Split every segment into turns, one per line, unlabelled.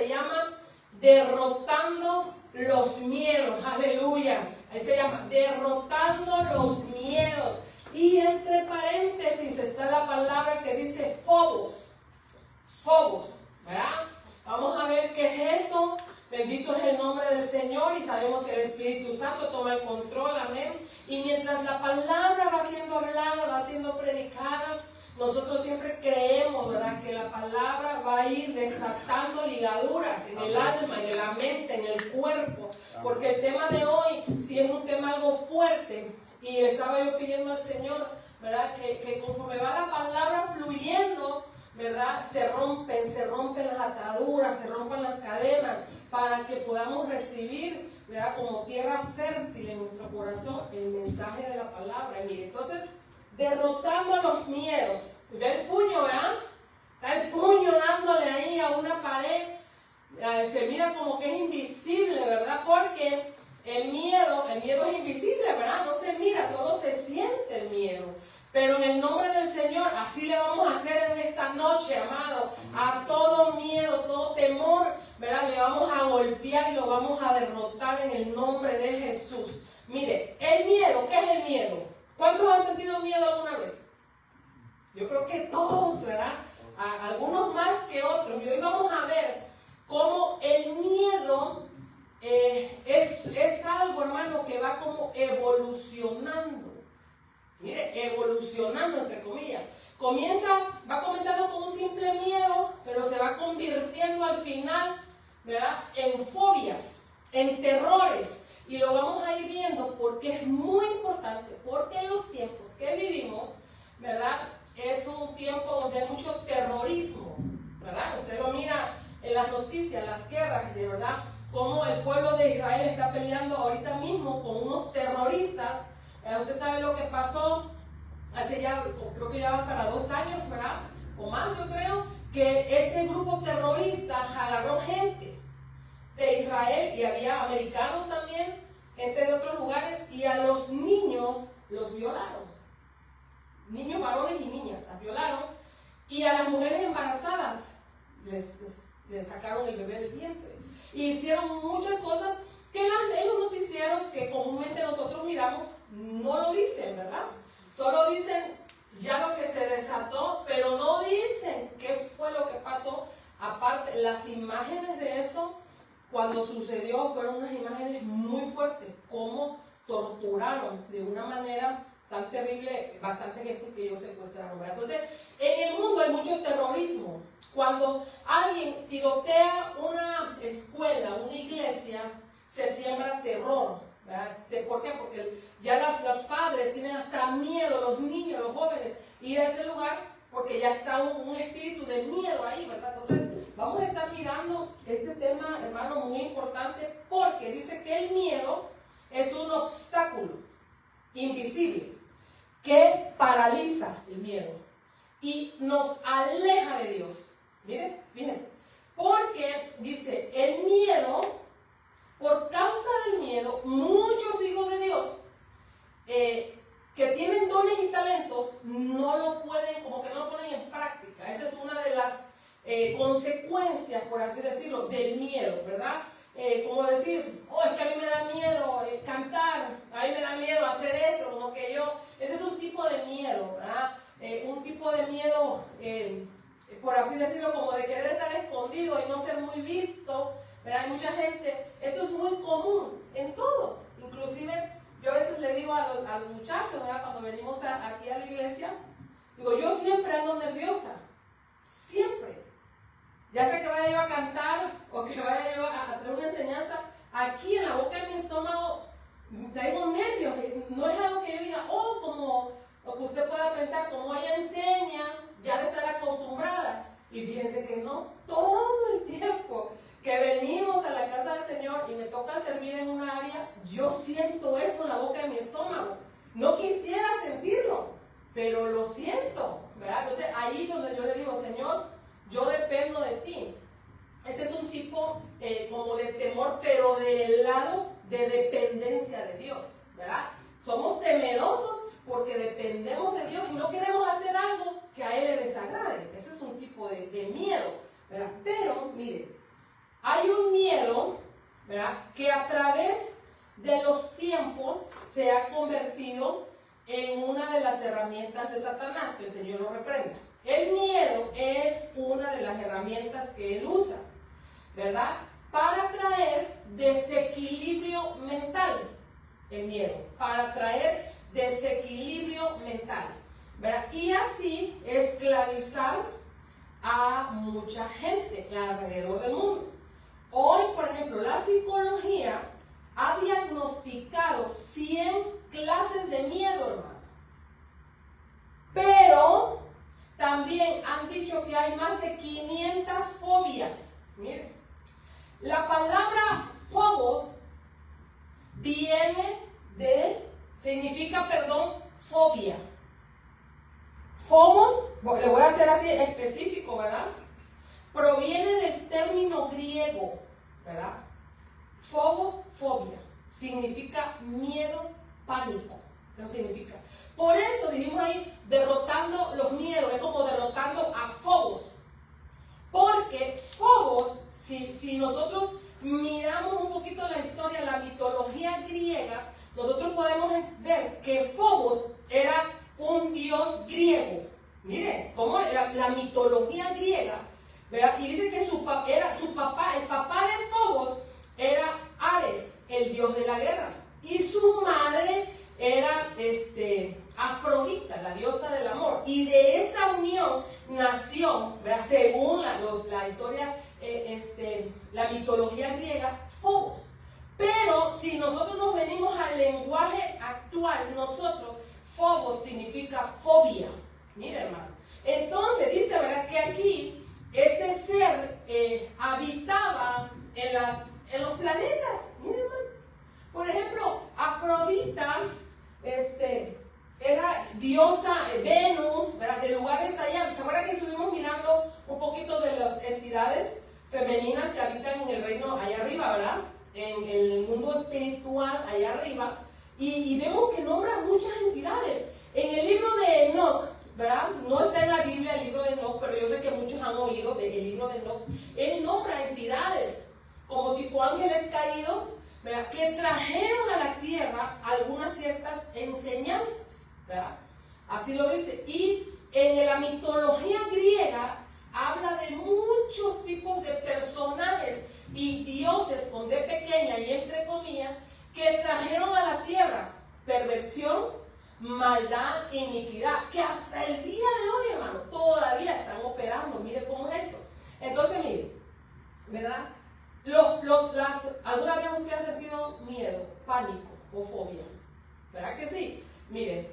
se llama Derrotando los Miedos. Aleluya. Ahí se llama Derrotando los Miedos. Y entre paréntesis está la palabra que dice Fobos. Fobos, ¿verdad? Vamos a ver qué es eso. Bendito es el nombre del Señor y sabemos que el Espíritu Santo toma el control, amén. Y mientras la palabra va siendo hablada, va siendo predicada, nosotros siempre creemos, ¿verdad?, que la palabra va a ir desatando ligaduras en el alma, en la mente, en el cuerpo. Porque el tema de hoy sí es un tema algo fuerte. Y estaba yo pidiendo al Señor, ¿verdad?, que conforme va la palabra fluyendo, ¿verdad?, se rompen las ataduras, se rompen las cadenas, para que podamos recibir, ¿verdad?, como tierra fértil en nuestro corazón el mensaje de la palabra. Y mire, entonces, derrotando los miedos. ¿Ve el puño, verdad? Está el puño dándole ahí a una pared. Se mira como que es invisible, ¿verdad? Porque el miedo es invisible, ¿verdad? No se mira, solo se siente el miedo. Pero en el nombre del Señor, así le vamos a hacer en esta noche, amado. A todo miedo, todo temor, ¿verdad?, le vamos a golpear y lo vamos a derrotar en el nombre de Jesús. Mire, el miedo, ¿qué es el miedo? ¿Cuántos han sentido miedo alguna vez? Yo creo que todos, ¿verdad? Algunos más que otros. Y hoy vamos a ver cómo el miedo es algo, hermano, que va como evolucionando. Mire, evolucionando entre comillas. Va comenzando con un simple miedo, pero se va convirtiendo al final, ¿verdad?, en fobias, en terrores. Y lo vamos a ir viendo porque es muy importante, porque en los tiempos que vivimos, ¿verdad?, es un tiempo donde hay mucho terrorismo, ¿verdad? Usted lo mira en las noticias, las guerras, de verdad, cómo el pueblo de Israel está peleando ahorita mismo con unos terroristas. Usted sabe lo que pasó hace ya, creo que ya van para 2 años, ¿verdad?, o más, yo creo, que ese grupo terrorista agarró gente de Israel y había americanos también, gente de otros lugares, y a los niños los violaron. Niños, varones y niñas, las violaron. Y a las mujeres embarazadas les sacaron el bebé del vientre. Y hicieron muchas cosas que en los noticieros que comúnmente nosotros miramos no lo dicen, ¿verdad? Solo dicen ya lo que se desató, pero no dicen qué fue lo que pasó. Aparte, las imágenes de eso, cuando sucedió, fueron unas imágenes muy fuertes, cómo torturaron de una manera tan terrible bastante gente que ellos secuestraron, ¿verdad? Entonces, en el mundo hay mucho terrorismo. Cuando alguien tirotea una escuela, una iglesia, se siembra terror, ¿verdad? ¿Por qué? Porque ya los padres tienen hasta miedo, los niños, los jóvenes, ir a ese lugar porque ya está un espíritu de miedo ahí, ¿verdad? Entonces, vamos a estar mirando este tema, hermano, muy importante, porque dice que el miedo es un obstáculo invisible que paraliza el miedo y nos aleja de Dios. Miren, fíjense, porque dice, el miedo, por causa del miedo, muchos hijos de Dios que tienen dones y talentos no lo pueden, como que no lo ponen en práctica. Esa es una de las consecuencias, por así decirlo, del miedo, ¿verdad? Como decir, oh, es que a mí me da miedo cantar, a mí me da miedo hacer esto, como que yo, ese es un tipo de miedo, ¿verdad? Un tipo de miedo, por así decirlo, como de querer estar escondido y no ser muy visto, ¿verdad? Hay mucha gente, eso es muy común en todos, inclusive yo a veces le digo a los muchachos, ¿verdad?, cuando venimos aquí a la iglesia, digo, yo siempre ando nerviosa, siempre. Ya sea que vaya yo a cantar o que vaya yo a traer una enseñanza, aquí en la boca de mi estómago traigo nervios. No es algo que yo diga, oh, como lo que usted pueda pensar, como ella enseña, ya de estar acostumbrada. Y fíjense que no, todo el tiempo que venimos a la casa del Señor y me toca servir en un área, yo siento eso en la boca de mi estómago. No quisiera sentirlo, pero lo siento, ¿verdad? Entonces ahí donde yo le digo, Señor, yo dependo de ti. Ese es un tipo como de temor, pero del lado de dependencia de Dios, ¿verdad? Somos temerosos porque dependemos de Dios y no queremos hacer algo que a Él le desagrade. Ese es un tipo de miedo, ¿verdad? Pero, mire, hay un miedo, ¿verdad?, que a través de los tiempos se ha convertido en una de las herramientas de Satanás, que el Señor lo reprenda. El miedo es una de las herramientas que él usa, ¿verdad?, para traer desequilibrio mental. El miedo, para traer desequilibrio mental, ¿verdad?, y así esclavizar a mucha gente alrededor del mundo. Hoy, por ejemplo, la psicología ha diagnosticado 100 clases de miedo, hermano. Pero también han dicho que hay más de 500 fobias. Miren, la palabra phobos significa fobia. Phobos, le voy a hacer así específico, ¿verdad? Proviene del término griego, ¿verdad? Phobos, fobia, significa miedo, pánico. Eso significa. Por eso dijimos ahí, derrotando los miedos, es como derrotando a Phobos. Porque Phobos, si nosotros miramos un poquito la historia, la mitología griega, nosotros podemos ver que Phobos era un dios griego. Miren, como la mitología griega, ¿verdad? Y dice que el papá de Phobos era Ares, el dios de la guerra. Y su madre era Afrodita, la diosa del amor. Y de esa unión nació, ¿verdad?, según la historia, la mitología griega, Phobos. Pero si nosotros nos venimos al lenguaje actual, Phobos significa fobia. Mira, hermano. Entonces dice, ¿verdad?, que aquí este ser habitaba en los planetas. Mira, hermano. Por ejemplo, Afrodita era diosa Venus, ¿verdad?, de lugares allá. ¿Se acuerdan que estuvimos mirando un poquito de las entidades femeninas que habitan en el reino allá arriba, ¿verdad?, en el mundo espiritual allá arriba, y vemos que nombra muchas entidades. En el libro de Enoch, ¿verdad?, no está en la Biblia el libro de Enoch, pero yo sé que muchos han oído del libro de Enoch. Él nombra entidades como tipo ángeles caídos, ¿verdad?, que trajeron a la tierra algunas ciertas enseñanzas, ¿verdad? Así lo dice. Y en la mitología griega habla de muchos tipos de personajes y dioses con D pequeña y entre comillas, que trajeron a la tierra perversión, maldad, iniquidad, que hasta el día de hoy, hermano, todavía están operando. Mire cómo es esto. Entonces, mire, ¿verdad? ¿Alguna vez usted ha sentido miedo, pánico o fobia? ¿Verdad que sí? Miren,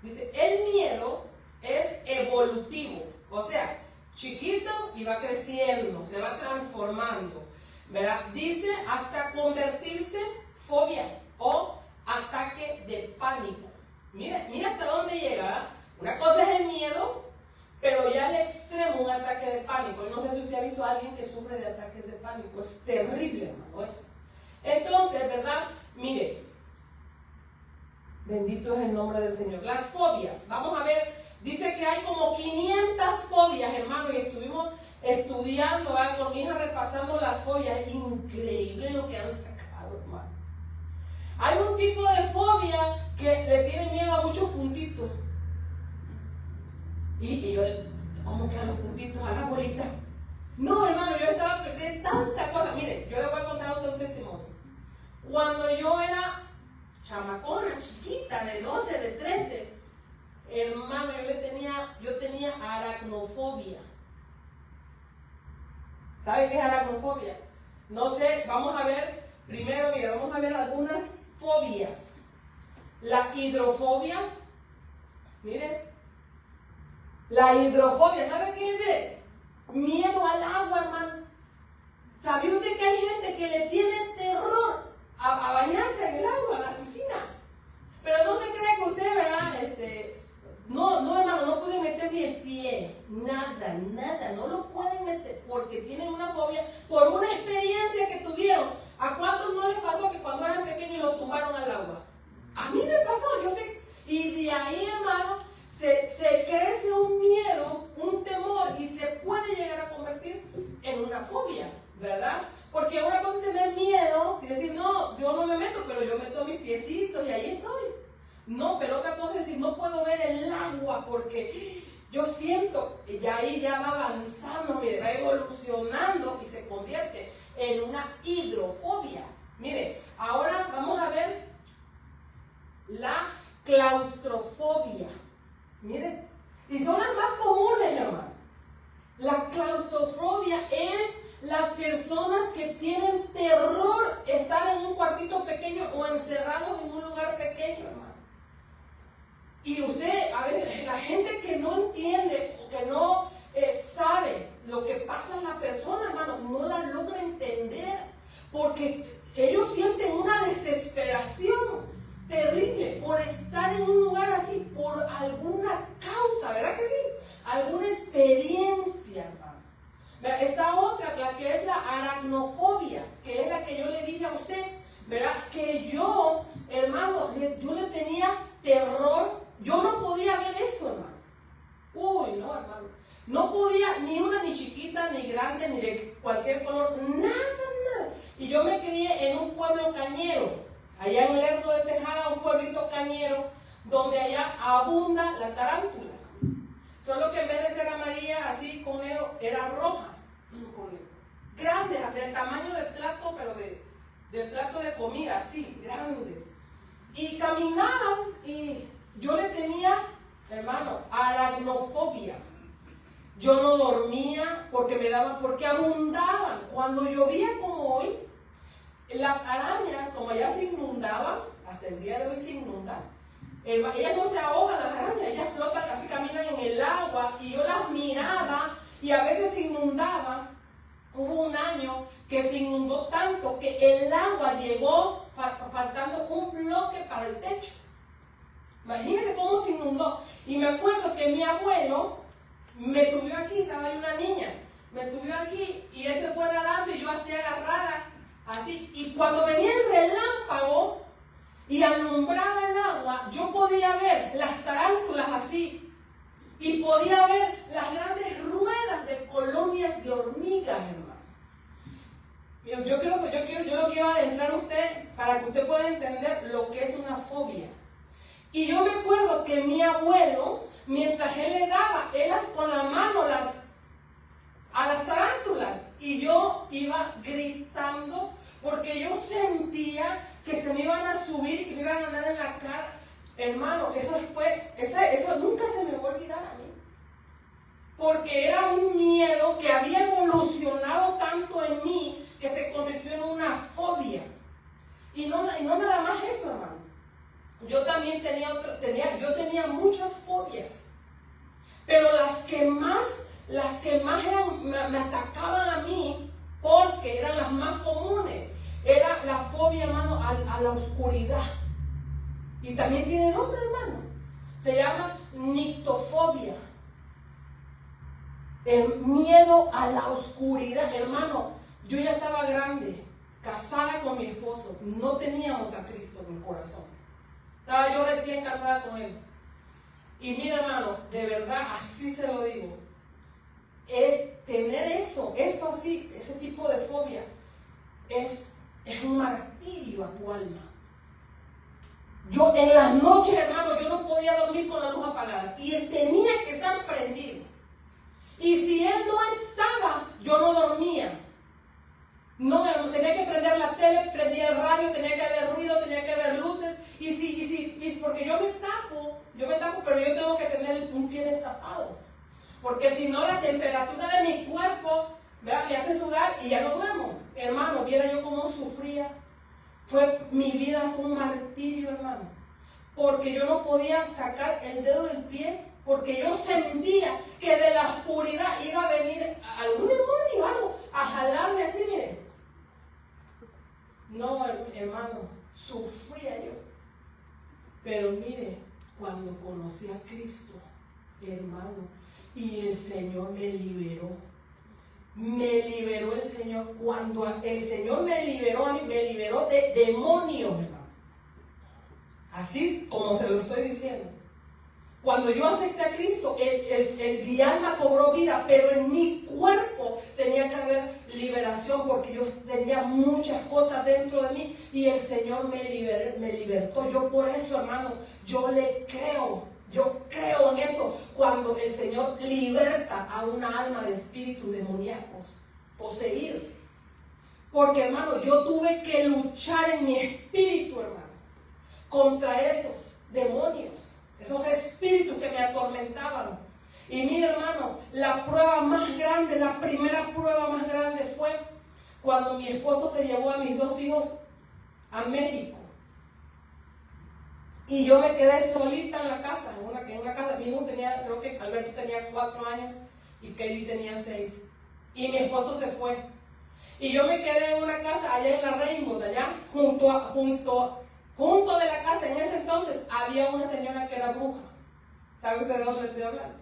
dice, el miedo es evolutivo, o sea, chiquito y va creciendo, se va transformando, ¿verdad? Dice hasta convertirse fobia o ataque de pánico. Mira hasta dónde llega, ¿verdad? Una cosa es el miedo, pero ya al extremo un ataque de pánico. No sé si usted ha visto a alguien que sufre de ataques de pánico. Es terrible, hermano, eso. Entonces, ¿verdad? Mire, bendito es el nombre del Señor. Las fobias, vamos a ver, dice que hay como 500 fobias, hermano, y estuvimos estudiando, ¿verdad?, con mi hija repasando las fobias. Increíble lo que han sacado, hermano. Hay un tipo de fobia que le tiene miedo a muchos puntitos. Y yo, ¿cómo que a los puntitos? A la bolita. No, hermano, yo estaba perdiendo tanta cosa. Mire, yo le voy a contar a usted un testimonio. Cuando yo era chamacona, chiquita, de 12, de 13, hermano, yo tenía aracnofobia. ¿Sabe qué es aracnofobia? No sé, vamos a ver, primero, mira, vamos a ver algunas fobias. La hidrofobia, miren. La hidrofobia, ¿sabe qué es? Miedo al agua, hermano. ¿Sabía usted que hay gente que le tiene terror a bañarse en el agua, en la piscina? Pero no se cree que usted, ¿verdad? No, hermano, no puede meter ni el pie. Nada, no lo pueden meter porque tienen una fobia por una experiencia que tuvieron. ¿A cuántos no les pasó que cuando eran pequeños lo tumbaron al agua? A mí me pasó, yo sé. Y de ahí, hermano, se crece un miedo, un temor y se ¿verdad? Porque una cosa es tener miedo y decir, no, yo no me meto, pero yo meto mis piecitos y ahí estoy. No, pero otra cosa es decir, no puedo ver el agua porque yo siento, y ahí ya va avanzando, mire, va evolucionando y se convierte en una hidrofobia. Mire, ahora vamos a ver la claustrofobia. Mire, y son las más comunes, hermano. La claustrofobia es las personas que tienen terror estar en un cuartito pequeño o encerrados en un lugar pequeño, hermano. Y usted, a veces, la gente que no entiende o que no sabe lo que pasa en la persona, hermano, no la logra entender, porque ellos sienten una desesperación terrible por estar en un lugar así, por alguna causa, ¿verdad que sí? Alguna experiencia, hermano. Esta otra, la que es la aracnofobia, que es la que yo le dije a usted, ¿verdad? Que yo, hermano, yo le tenía terror, yo no podía ver eso, hermano. Uy, no, hermano. No podía, ni una, ni chiquita, ni grande, ni de cualquier color, nada. Y yo me crié en un pueblo cañero, allá en Lerdo de Tejada, un pueblito cañero, donde allá abunda la tarántula. Solo que en vez de ser amarilla, así con negro, era roja. Grandes, del tamaño de plato, pero de plato de comida, así, grandes. Y caminaban y yo le tenía, hermano, aracnofobia. Yo no dormía porque abundaban. Cuando llovía como hoy, las arañas, como ya se inundaban, hasta el día de hoy se inundan, ellas no se ahogan, las arañas, ellas flotan, así caminan en el agua, y yo las miraba y a veces se inundaban. Hubo un año que se inundó tanto que el agua llegó faltando un bloque para el techo. Imagínense cómo se inundó. Y me acuerdo que mi abuelo me subió aquí, estaba una niña, me subió aquí y él se fue nadando y yo así agarrada, así. Y cuando venía el relámpago y alumbraba el agua, yo podía ver las tarántulas así. Y podía ver las grandes ruedas de colonias de hormigas, hermano. Yo lo quiero adentrar a usted para que usted pueda entender lo que es una fobia. Y yo me acuerdo que mi abuelo, mientras él le daba, él con la mano a las tarántulas, y yo iba gritando porque yo sentía que se me iban a subir y que me iban a dar en la cara. Hermano, eso nunca se me va a olvidar a mí. Porque era un miedo que había evolucionado tanto en mí que se convirtió en una fobia. Y no nada más eso, hermano. Yo también tenía muchas fobias. Pero las que más me atacaban a mí, porque eran las más comunes, era la fobia, hermano, a la oscuridad. Y también tiene nombre, hermano. Se llama nictofobia. El miedo a la oscuridad, hermano. Yo ya estaba grande, casada con mi esposo. No teníamos a Cristo en mi corazón. Estaba yo recién casada con él. Y mira, hermano, de verdad, así se lo digo. Es tener eso así, ese tipo de fobia, es un martirio a tu alma. Yo en las noches, hermano, yo no podía dormir con la luz apagada. Y él tenía que estar prendido. Y si él no estaba, yo no dormía. No, tenía que prender la tele, prendía el radio, tenía que haber ruido, tenía que haber luces. Y porque yo me tapo, pero yo tengo que tener un pie destapado. Porque si no, la temperatura de mi cuerpo, ¿verdad?, me hace sudar y ya no duermo. Hermano, viera yo cómo sufría. Mi vida fue un martirio, hermano, porque yo no podía sacar el dedo del pie, porque yo sentía que de la oscuridad iba a venir algún demonio o algo a jalarme así, mire. No, hermano, sufría yo. Pero mire, cuando conocí a Cristo, hermano, y el Señor me liberó. Me liberó el Señor. Cuando el Señor me liberó a mí, me liberó de demonios, hermano. Así como se lo estoy diciendo. Cuando yo acepté a Cristo, mi alma cobró vida, pero en mi cuerpo tenía que haber liberación, porque yo tenía muchas cosas dentro de mí y el Señor me libertó. Yo por eso, hermano, yo le creo. Yo creo en eso cuando el Señor liberta a una alma de espíritus demoníacos, poseídos. Porque, hermano, yo tuve que luchar en mi espíritu, hermano, contra esos demonios, esos espíritus que me atormentaban. Y mira, hermano, la prueba más grande, la primera prueba más grande fue cuando mi esposo se llevó a mis 2 hijos a México. Y yo me quedé solita en la casa, en una casa. Mi hijo tenía, creo que Alberto tenía 4 años y Kelly tenía 6. Y mi esposo se fue. Y yo me quedé en una casa allá en la Rainbow, allá, junto de la casa. En ese entonces había una señora que era bruja. ¿Sabe usted de dónde le estoy hablando?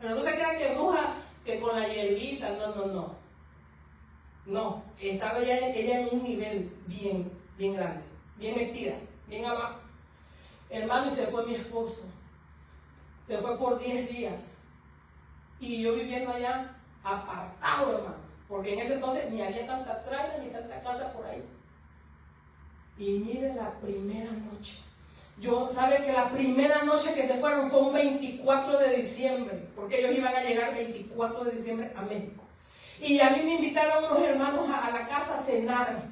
Pero no se crean que bruja, que con la hierbita, no. No, estaba ella en un nivel bien grande, bien metida, bien abajo. Hermano, y se fue mi esposo. Se fue por 10 días. Y yo viviendo allá, apartado, hermano. Porque en ese entonces ni había tanta trailer ni tanta casa por ahí. Y mire la primera noche. Yo sabe que la primera noche que se fueron fue un 24 de diciembre. Porque ellos iban a llegar 24 de diciembre a México. Y a mí me invitaron unos hermanos a la casa a cenar.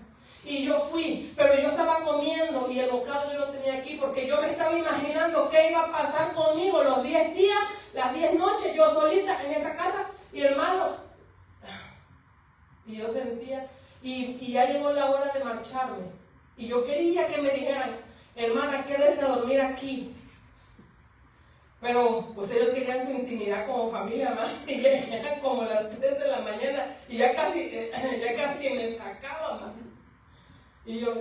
Y yo fui, pero yo estaba comiendo y el bocado yo lo tenía aquí porque yo me estaba imaginando qué iba a pasar conmigo los 10 días, las 10 noches, yo solita en esa casa. Y hermano, y yo sentía, y ya llegó la hora de marcharme. Y yo quería que me dijeran, hermana, quédese a dormir aquí. Pero pues ellos querían su intimidad como familia, ¿no? Y ya eran como las 3 de la mañana y ya casi me sacaban, ¿no? Y yo,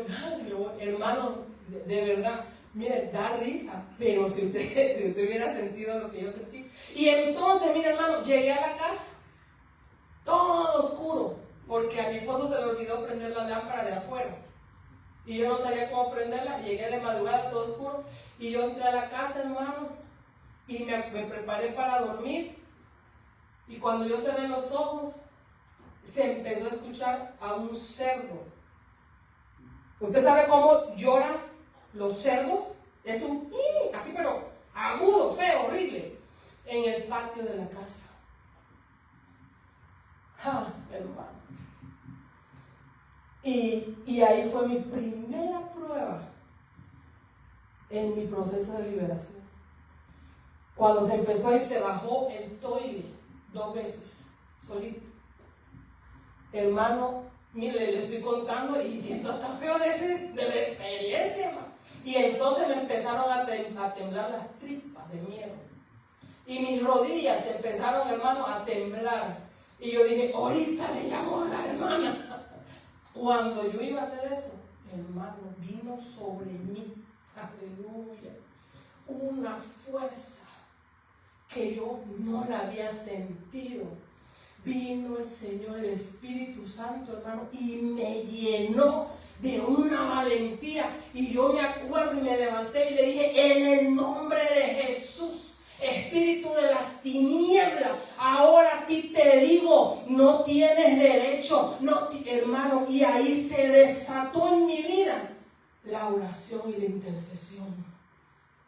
hermano, de verdad, mire, da risa, pero si usted hubiera sentido lo que yo sentí. Y entonces, mire, hermano, llegué a la casa, todo oscuro, porque a mi esposo se le olvidó prender la lámpara de afuera. Y yo no sabía cómo prenderla, llegué de madrugada, todo oscuro, y yo entré a la casa, hermano, y me preparé para dormir. Y cuando yo cerré los ojos, se empezó a escuchar a un cerdo. ¿Usted sabe cómo lloran los cerdos? Es un así, pero agudo, feo, horrible, en el patio de la casa. Hermano. Y ahí fue mi primera prueba en mi proceso de liberación. Cuando se empezó a ir, se bajó el toile 2 veces, solito. Hermano, mire, le estoy contando y siento hasta feo de la experiencia, hermano. Y entonces me empezaron a temblar las tripas de miedo. Y mis rodillas empezaron, hermano, a temblar. Y yo dije, ahorita le llamo a la hermana. Cuando yo iba a hacer eso, hermano, vino sobre mí, aleluya, una fuerza que yo no la había sentido. Vino el Señor, el Espíritu Santo, hermano, y me llenó de una valentía. Y yo me acuerdo y me levanté y le dije, en el nombre de Jesús, espíritu de las tinieblas, ahora a ti te digo, no tienes derecho, hermano. Y ahí se desató en mi vida la oración y la intercesión.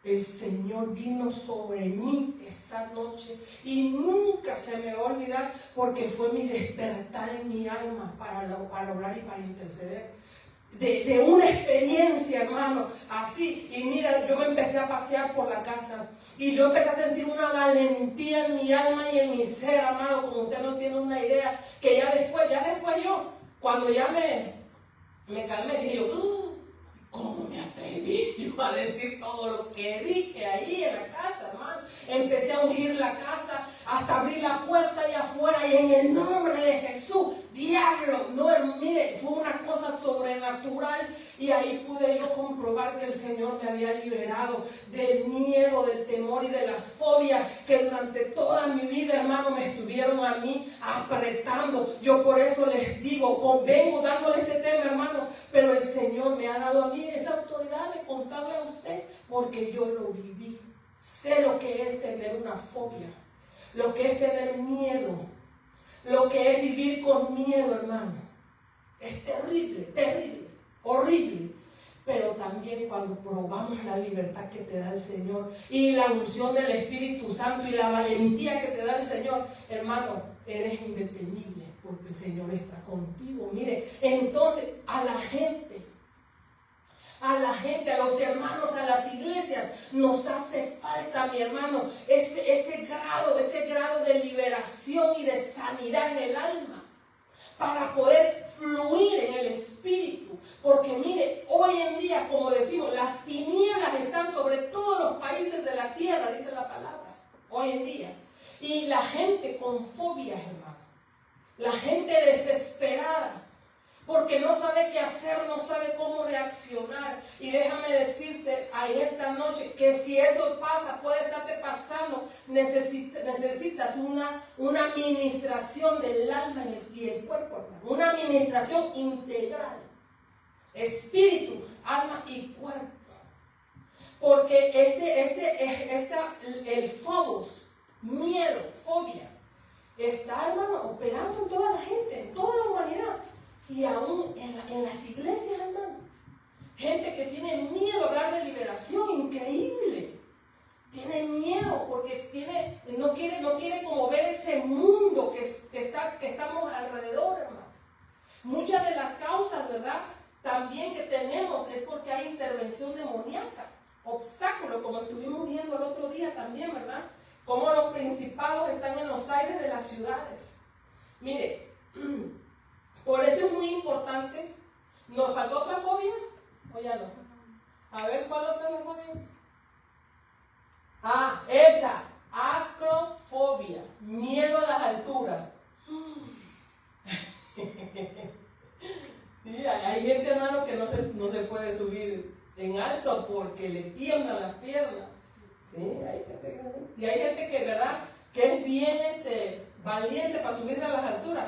El Señor vino sobre mí esa noche y nunca se me va a olvidar, porque fue mi despertar en mi alma para orar y para interceder. De una experiencia, hermano, así. Y mira, yo me empecé a pasear por la casa y yo empecé a sentir una valentía en mi alma y en mi ser, amado, como usted no tiene una idea, que ya después yo, cuando ya me calmé, dije yo, ¿cómo me atreví yo a decir todo lo que dije ahí en la casa, hermano? Empecé a ungir la casa, hasta abrir la puerta ahí afuera, y en el nombre de Jesús, diablo, no, mire, fue una cosa sobrenatural. Y ahí pude yo comprobar que el Señor me había liberado del miedo, del temor y de las fobias que durante toda mi vida, hermano, me estuvieron a mí apretando. Yo por eso les digo, vengo dándole este tema, hermano, pero el Señor me ha dado a mí esa autoridad de contarle a usted, porque yo lo viví. Sé lo que es tener una fobia, lo que es tener miedo, lo que es vivir con miedo, hermano. Es terrible, terrible, horrible. Pero también cuando probamos la libertad que te da el Señor y la unción del Espíritu Santo y la valentía que te da el Señor, hermano, eres indetenible porque el Señor está contigo. Mire, entonces a la gente, a los hermanos, a las iglesias, nos hace falta, mi hermano, ese grado de liberación y de sanidad en el alma, para poder fluir en el Espíritu. Porque mire, hoy en día, como decimos, las tinieblas están sobre todos los países de la tierra, dice la palabra, hoy en día. Y la gente con fobias, hermano, la gente desesperada, porque no sabe qué hacer, no sabe cómo reaccionar. Y déjame decirte en esta noche que si eso pasa, puede estarte pasando, necesitas una administración del alma y el cuerpo, hermano. Una administración integral. Espíritu, alma y cuerpo. Porque el phobos, miedo, fobia, está, hermano, operando en toda la gente, en toda la humanidad. Y aún en las iglesias, hermano. Gente que tiene miedo a hablar de liberación, increíble. Tiene miedo porque no quiere como ver ese mundo que estamos alrededor, hermano. Muchas de las causas, ¿verdad?, también que tenemos es porque hay intervención demoníaca, obstáculos, como estuvimos viendo el otro día también, ¿verdad? Como los principados están en los aires de las ciudades. Mire, por eso es muy importante. ¿Nos faltó otra fobia? ¿O ya no? A ver, ¿cuál otra es la fobia? Ah, esa, acrofobia, miedo a las alturas. Sí, hay gente, hermano, que no se puede subir en alto porque le tiemblan las piernas. Sí, y hay gente que, ¿verdad?, que es bien valiente para subirse a las alturas.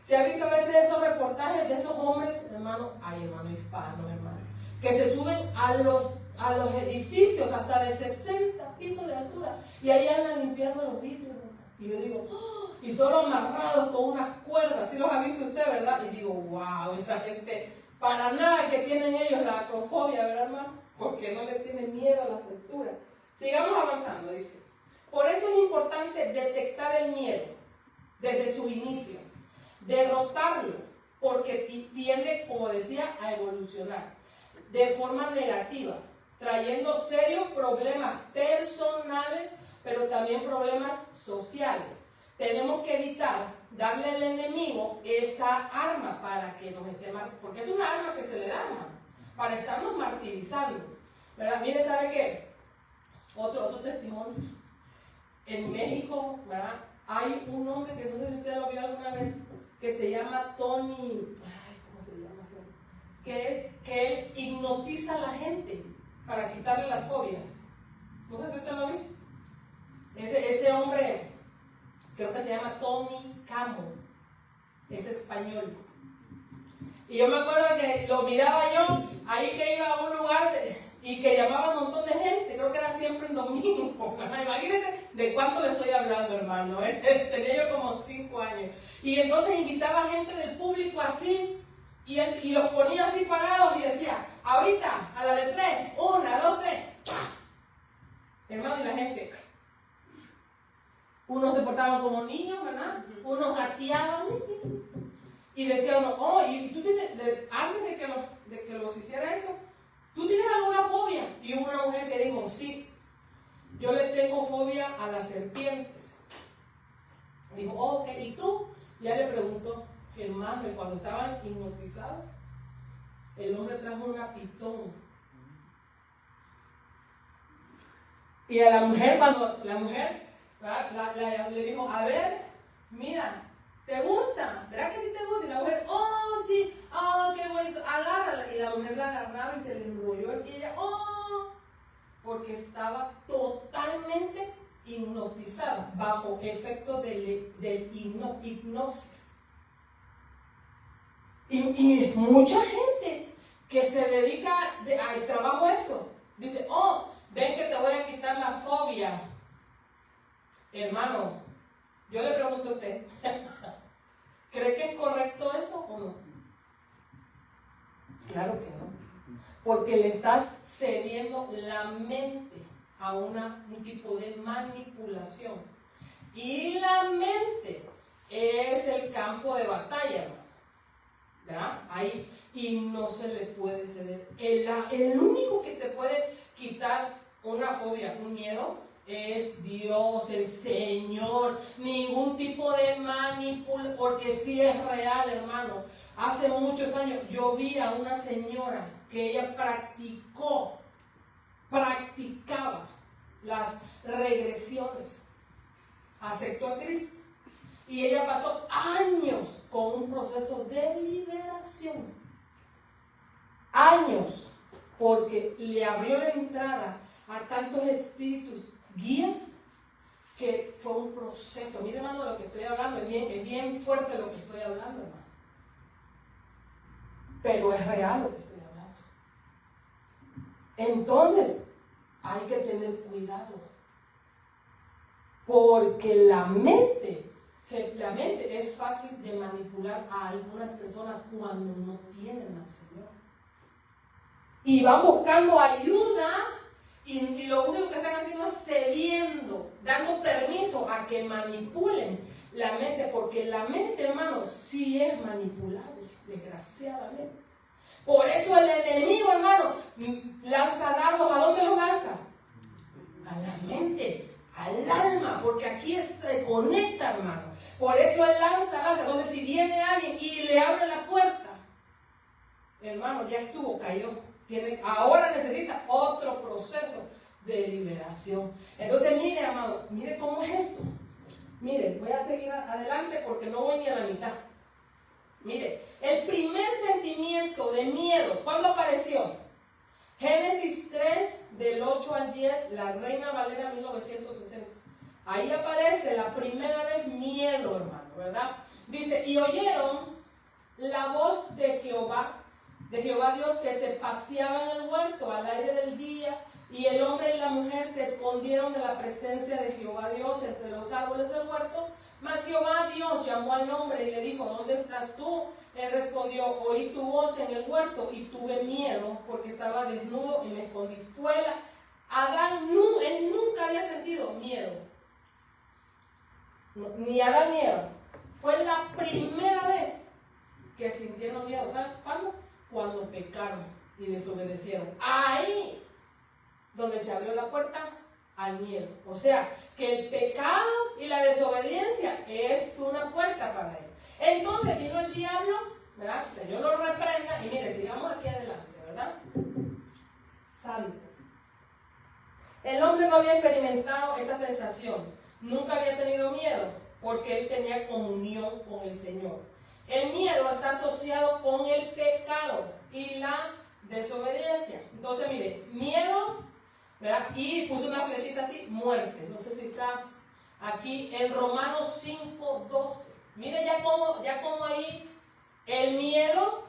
¿Se ha visto a veces esos reportajes de esos hombres, hermano? Ay, hermano, hispanos, hermano, que se suben a los edificios hasta de 60 pisos de altura y ahí andan limpiando los vidrios, hermano. Y yo digo, ¡oh! Y solo amarrados con unas cuerdas. ¿Sí los ha visto usted, verdad? Y digo, wow, esa gente, para nada que tienen ellos la acrofobia, ¿verdad, hermano? Porque no le tienen miedo a las alturas. Sigamos avanzando, dice. Por eso es importante detectar el miedo desde su inicio, derrotarlo, porque tiende, como decía, a evolucionar de forma negativa, trayendo serios problemas personales, pero también problemas sociales. Tenemos que evitar darle al enemigo esa arma para que nos esté martirizando, porque es una arma que se le da, hermano, para estarnos martirizando, ¿verdad? Mire, ¿sabe qué? Otro testimonio. En México, ¿verdad?, hay un hombre que no sé si usted lo vio alguna vez, que se llama Tony, ¿cómo se llama? Que él hipnotiza a la gente para quitarle las fobias. No sé si usted lo ha visto. Ese hombre, creo que se llama Tony Camo, es español. Y yo me acuerdo que lo miraba yo, ahí que iba a un lugar y que llamaba un montón de gente, creo que era siempre en domingo. Imagínense de cuánto le estoy hablando, hermano. Tenía yo como 5 años. Y entonces invitaba gente del público así, y los ponía así parados y decía, ahorita, a la de 3, 1, 2, 3, hermano, y la gente, unos se portaban como niños, ¿verdad? Unos gateaban, y decía uno, oh, y tú tienes, antes de que los hiciera eso, ¿tú tienes alguna fobia? Y hubo una mujer que dijo, sí, yo le tengo fobia a las serpientes. Dijo, oh, ok, ¿y tú? Ya le preguntó, hermano, y cuando estaban hipnotizados, el hombre trajo una pitón. Y a la mujer, cuando la mujer le dijo, a ver, mira, ¿te gusta? ¿Verdad que sí te gusta? Y la mujer, oh, sí, oh, qué bonito, agárrala. Y la mujer la agarraba y se le enrolló y ella, oh, porque estaba totalmente hipnotizada, bajo efecto del hipnosis. Y mucha gente que se dedica al trabajo a esto, dice, oh, ven que te voy a quitar la fobia. Hermano, yo le pregunto a usted, ¿Cree que es correcto eso o no? Claro que no. Porque le estás cediendo la mente a un tipo de manipulación. Y la mente es el campo de batalla, ¿verdad? Ahí, y no se le puede ceder. El único que te puede quitar una fobia, un miedo, es Dios, el Señor. Ningún tipo de manipulación, porque sí es real, hermano. Hace muchos años yo vi a una señora que ella practicaba las regresiones. Aceptó a Cristo y ella pasó años con un proceso de liberación. Años, porque le abrió la entrada a tantos espíritus guías que fue un proceso. Mire, hermano, lo que estoy hablando es bien fuerte lo que estoy hablando, hermano. Pero es real lo que estoy hablando. Entonces, hay que tener cuidado. Porque la mente es fácil de manipular a algunas personas cuando no tienen al Señor. Y van buscando ayuda y lo único que están haciendo es cediendo, dando permiso a que manipulen la mente. Porque la mente, hermano, sí es manipulable, desgraciadamente. Por eso el enemigo, hermano, lanza dardos. ¿A dónde los lanza? A la mente. Al alma, porque aquí se conecta, hermano. Por eso él lanza. Entonces, si viene alguien y le abre la puerta, hermano, ya estuvo, cayó. Ahora necesita otro proceso de liberación. Entonces, mire, amado, mire cómo es esto. Mire, voy a seguir adelante porque no voy ni a la mitad. Mire, el primer sentimiento de miedo, ¿cuándo apareció? Génesis 3, del 8 al 10, la Reina Valera 1960. Ahí aparece la primera vez miedo, hermano, ¿verdad? Dice, y oyeron la voz de Jehová Dios, que se paseaba en el huerto al aire del día, y el hombre y la mujer se escondieron de la presencia de Jehová Dios entre los árboles del huerto. Mas Jehová Dios llamó al hombre y le dijo, ¿dónde estás tú? Él respondió, oí tu voz en el huerto y tuve miedo porque estaba desnudo y me escondí. Adán, él nunca había sentido miedo. Ni Adán ni Eva. Fue la primera vez que sintieron miedo. ¿Saben cuándo? Cuando pecaron y desobedecieron. Ahí donde se abrió la puerta al miedo. O sea, que el pecado y la desobediencia es una puerta para él. Entonces vino el diablo, ¿verdad? El Señor lo reprenda y mire, sigamos aquí adelante, ¿verdad? Santo. El hombre no había experimentado esa sensación, nunca había tenido miedo, porque él tenía comunión con el Señor. El miedo está asociado con el pecado y la desobediencia. Entonces, mire, miedo, ¿verdad? Y puse una flechita así, muerte. No sé si está aquí en Romanos 5:12. Mire ya como ahí el miedo,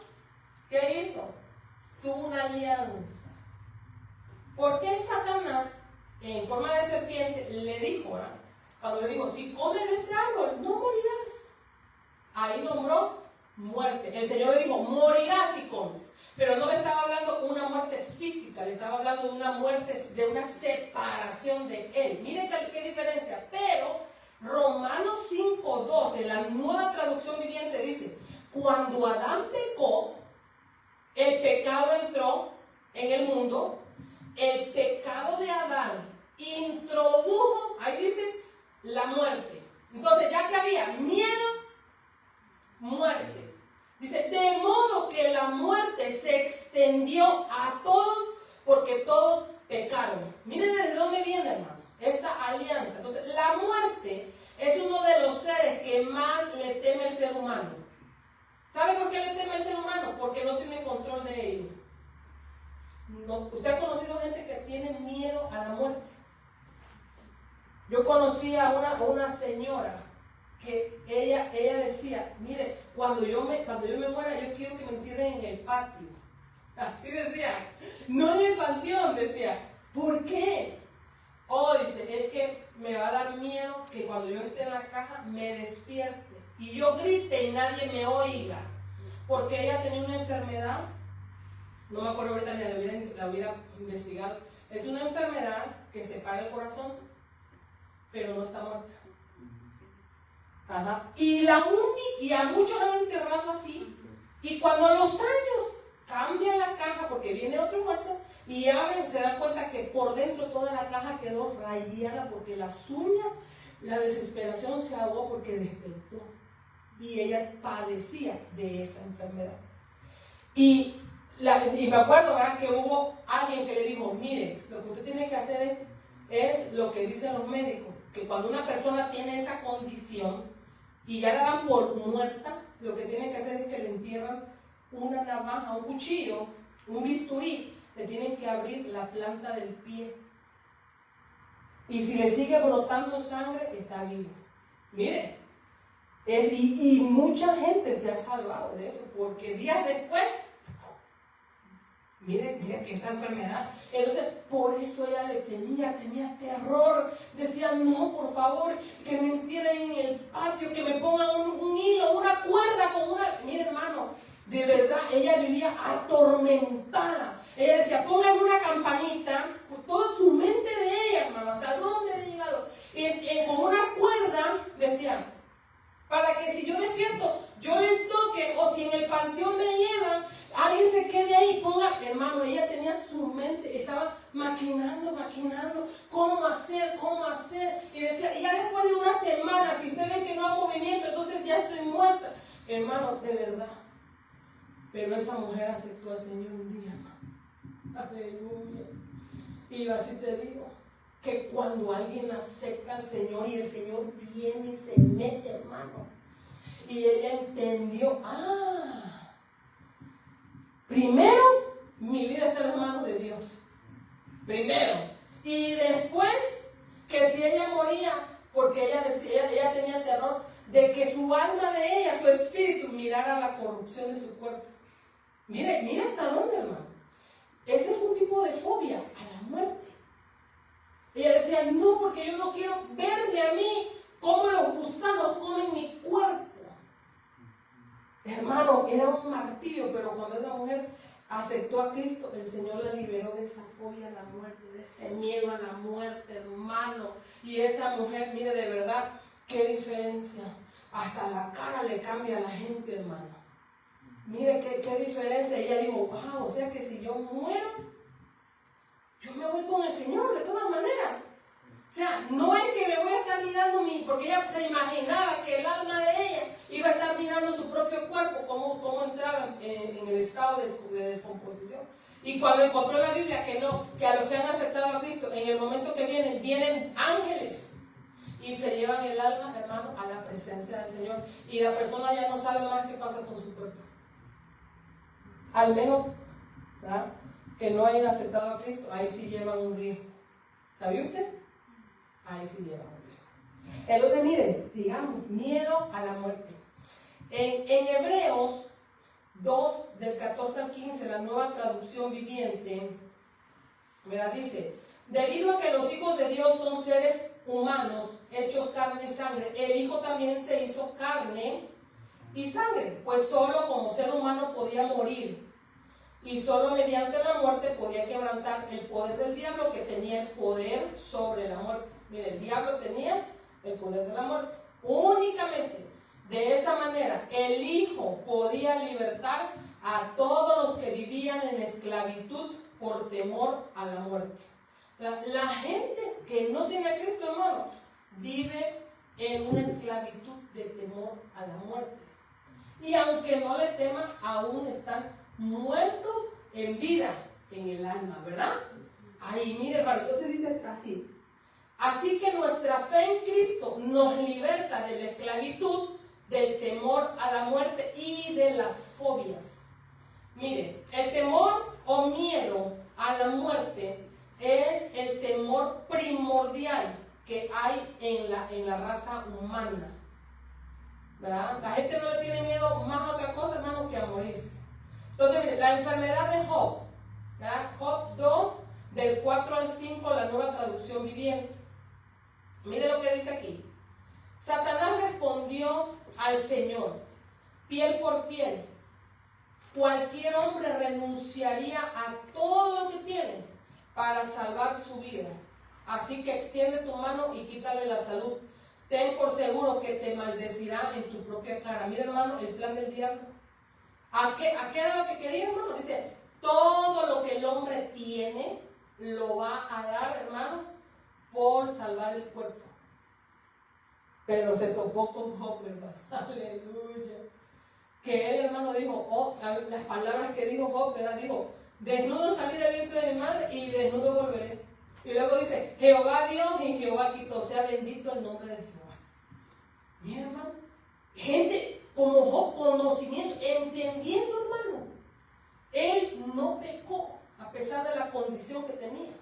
¿qué hizo? Tuvo una alianza. ¿Por qué Satanás, en forma de serpiente, le dijo, ¿verdad? Cuando le dijo, si comes de ese árbol, no morirás. Ahí nombró muerte. El Señor le dijo, morirás si comes. Pero no le estaba hablando una muerte física, le estaba hablando de una muerte, de una separación de él. Miren qué diferencia. Pero Romanos 5:12, la Nueva Traducción Viviente, dice, cuando Adán pecó, el pecado entró en el mundo. El pecado de Adán introdujo, ahí dice, la muerte. Entonces, ya que había miedo, muerte. Dice, de modo que la muerte se extendió a todos porque todos pecaron. Miren desde dónde viene, hermano, esta alianza. Entonces, la muerte es uno de los seres que más le teme el ser humano. ¿Sabe por qué le teme el ser humano? Porque no tiene control de ello. No, usted ha conocido gente que tiene miedo a la muerte. Yo conocí a una señora que ella decía, mire, cuando yo me muera, yo quiero que me entierren en el patio. Así decía, no en el panteón, decía. ¿Por qué? Oh, dice, es que me va a dar miedo que cuando yo esté en la caja me despierte y yo grite y nadie me oiga. Porque ella tenía una enfermedad, no me acuerdo ahorita, la hubiera investigado. Es una enfermedad que separa el corazón, pero no está muerta. Ajá. Y a muchos han enterrado así. Y cuando a los años cambia la caja, porque viene otro muerto, y abren, se dan cuenta que por dentro toda la caja quedó rayada, porque las uñas, la desesperación se ahogó porque despertó. Y ella padecía de esa enfermedad. Y me acuerdo, ¿verdad?, que hubo alguien que le dijo, mire, lo que usted tiene que hacer es lo que dicen los médicos, que cuando una persona tiene esa condición y ya la dan por muerta, lo que tienen que hacer es que le entierran una navaja, un cuchillo, un bisturí, le tienen que abrir la planta del pie. Y si le sigue brotando sangre, está vivo. Mire, y mucha gente se ha salvado de eso, porque días después, mire que esa enfermedad, entonces por eso ella le tenía terror, decía, no, por favor, que me entierren en el patio, que me pongan un hilo, una cuerda con una, mire hermano, de verdad, ella vivía atormentada. Ella decía, pónganme una campanita, por toda su mente de ella, hermano, hasta dónde había llegado, con una cuerda, decía, para que si yo despierto, yo les toque, o si en el panteón me llevan, alguien se quede ahí, ponga, hermano, ella tenía su mente, estaba maquinando, cómo hacer, y decía, y ya después de una semana, si usted ve que no hay movimiento, entonces ya estoy muerta, hermano, de verdad. Pero esa mujer aceptó al Señor un día, hermano. Aleluya. Y así te digo, que cuando alguien acepta al Señor y el Señor viene y se mete, hermano, y ella entendió, primero mi vida está en las manos de Dios, primero, y después que si ella moría, porque ella decía, ella tenía terror de que su alma de ella, su espíritu, mirara la corrupción de su cuerpo. Mire hasta dónde, hermano. Ese es un tipo de fobia a la muerte. Ella decía, no, porque yo no quiero verme a mí como los gusanos comen mi cuerpo. Hermano, era un martirio, pero cuando esa mujer aceptó a Cristo, el Señor la liberó de esa fobia a la muerte, de ese miedo a la muerte, hermano. Y esa mujer, mire, de verdad, qué diferencia. Hasta la cara le cambia a la gente, hermano. Mire qué diferencia. Ella dijo, wow, o sea que si yo muero, yo me voy con el Señor de todas maneras. O sea, no es que me voy a estar mirando porque ella se imaginaba que el alma de ella iba a estar mirando su propio cuerpo, cómo entraba en el estado de descomposición. Y cuando encontró en la Biblia que no, que a los que han aceptado a Cristo, en el momento que vienen ángeles y se llevan el alma, hermano, a la presencia del Señor. Y la persona ya no sabe más qué pasa con su cuerpo. Al menos, ¿verdad?, que no hayan aceptado a Cristo, ahí sí llevan un riesgo. ¿Sabía usted? Ahí sí llevan un riesgo. Entonces, miren, sigamos. Miedo a la muerte. En Hebreos 2, del 14 al 15, la Nueva Traducción Viviente, ¿verdad?, dice, debido a que los hijos de Dios son seres humanos, hechos carne y sangre, el Hijo también se hizo carne y sangre, pues solo como ser humano podía morir. Y solo mediante la muerte podía quebrantar el poder del diablo, que tenía el poder sobre la muerte. Mire, el diablo tenía el poder de la muerte. Únicamente de esa manera el Hijo podía libertar a todos los que vivían en esclavitud por temor a la muerte. O sea, la gente que no tiene a Cristo, hermano, vive en una esclavitud de temor a la muerte. Y aunque no le teman, aún están muertos en vida, en el alma, ¿verdad? Ahí, mire, hermano, entonces dice así. Así que nuestra fe en Cristo nos liberta de la esclavitud, del temor a la muerte y de las fobias. Mire, el temor o miedo a la muerte es el temor primordial que hay en la raza humana, ¿verdad? La gente no le tiene miedo más a otra cosa, hermano, que a morirse. Entonces, mire, la enfermedad de Job, ¿verdad? Job 2, del 4 al 5, la Nueva Traducción Viviente. Mire lo que dice aquí. Satanás respondió al Señor, piel por piel. Cualquier hombre renunciaría a todo lo que tiene para salvar su vida. Así que extiende tu mano y quítale la salud. Ten por seguro que te maldecirá en tu propia cara. Mira, hermano, el plan del diablo. ¿A qué era lo que quería, hermano? Dice, todo lo que el hombre tiene lo va a dar, hermano, por salvar el cuerpo. Pero se topó con Job, hermano. Aleluya. Que él, hermano, dijo, las palabras que dijo Job, ¿verdad? Dijo, desnudo salí del vientre de mi madre y desnudo volveré. Y luego dice, Jehová dio y Jehová quitó, sea bendito el nombre de Jehová. Mira, hermano, gente como Job, conocimiento, entendiendo, hermano. Él no pecó a pesar de la condición que tenía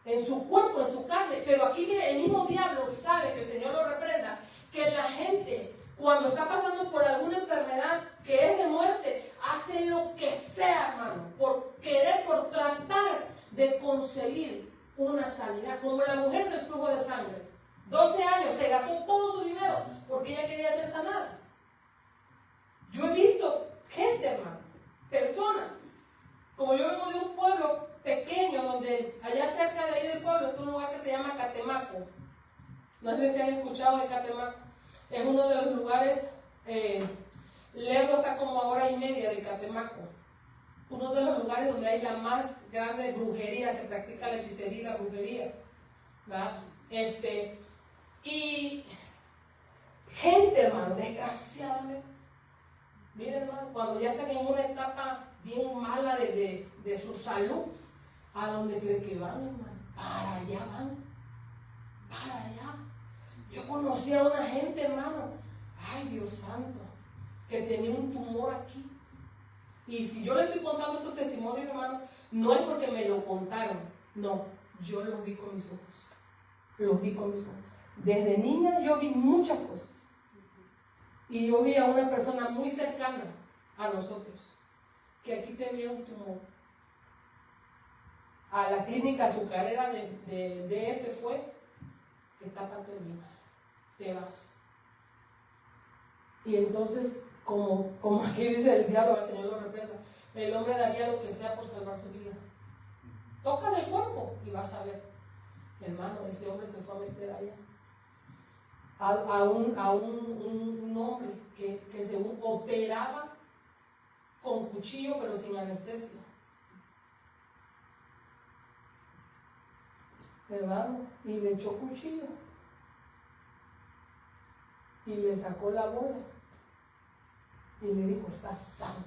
en su cuerpo, en su carne. Pero aquí, mire, el mismo diablo sabe, que el Señor lo reprenda, que la gente, cuando está pasando por alguna enfermedad que es de muerte, hace lo que sea, hermano, por querer, por tratar de conseguir una sanidad. Como la mujer del flujo de sangre, 12 años, se gastó todo su dinero porque ella quería ser sanada. Yo he visto gente, hermano, personas, como yo vengo de un pueblo pequeño, donde allá cerca de ahí del pueblo es un lugar que se llama Catemaco. No sé si han escuchado de Catemaco. Es uno de los lugares, Lerdo está como a 1:30 de Catemaco. Uno de los lugares donde hay la más grande brujería, se practica la hechicería y la brujería, ¿verdad? Y gente, hermano, desgraciadamente, miren, hermano, cuando ya están en una etapa bien mala de su salud, ¿a dónde cree que van, hermano? Para allá van, para allá. Yo conocí a una gente, hermano, ay Dios santo, que tenía un tumor aquí. Y si yo le estoy contando esos testimonios, hermano, no es porque me lo contaron, no, yo los vi con mis ojos. Los vi con mis ojos. Desde niña yo vi muchas cosas. Y yo vi a una persona muy cercana a nosotros, que aquí tenía un tumor. A la clínica azucarera de DF fue, etapa terminal, te vas. Y entonces, como aquí dice el diablo, el Señor lo reprenda, el hombre daría lo que sea por salvar su vida. Tócale el cuerpo y vas a ver. Hermano, ese hombre se fue a meter allá. A un hombre que se operaba con cuchillo pero sin anestesia. Hermano, y le echó cuchillo y le sacó la bola y le dijo, estás sano.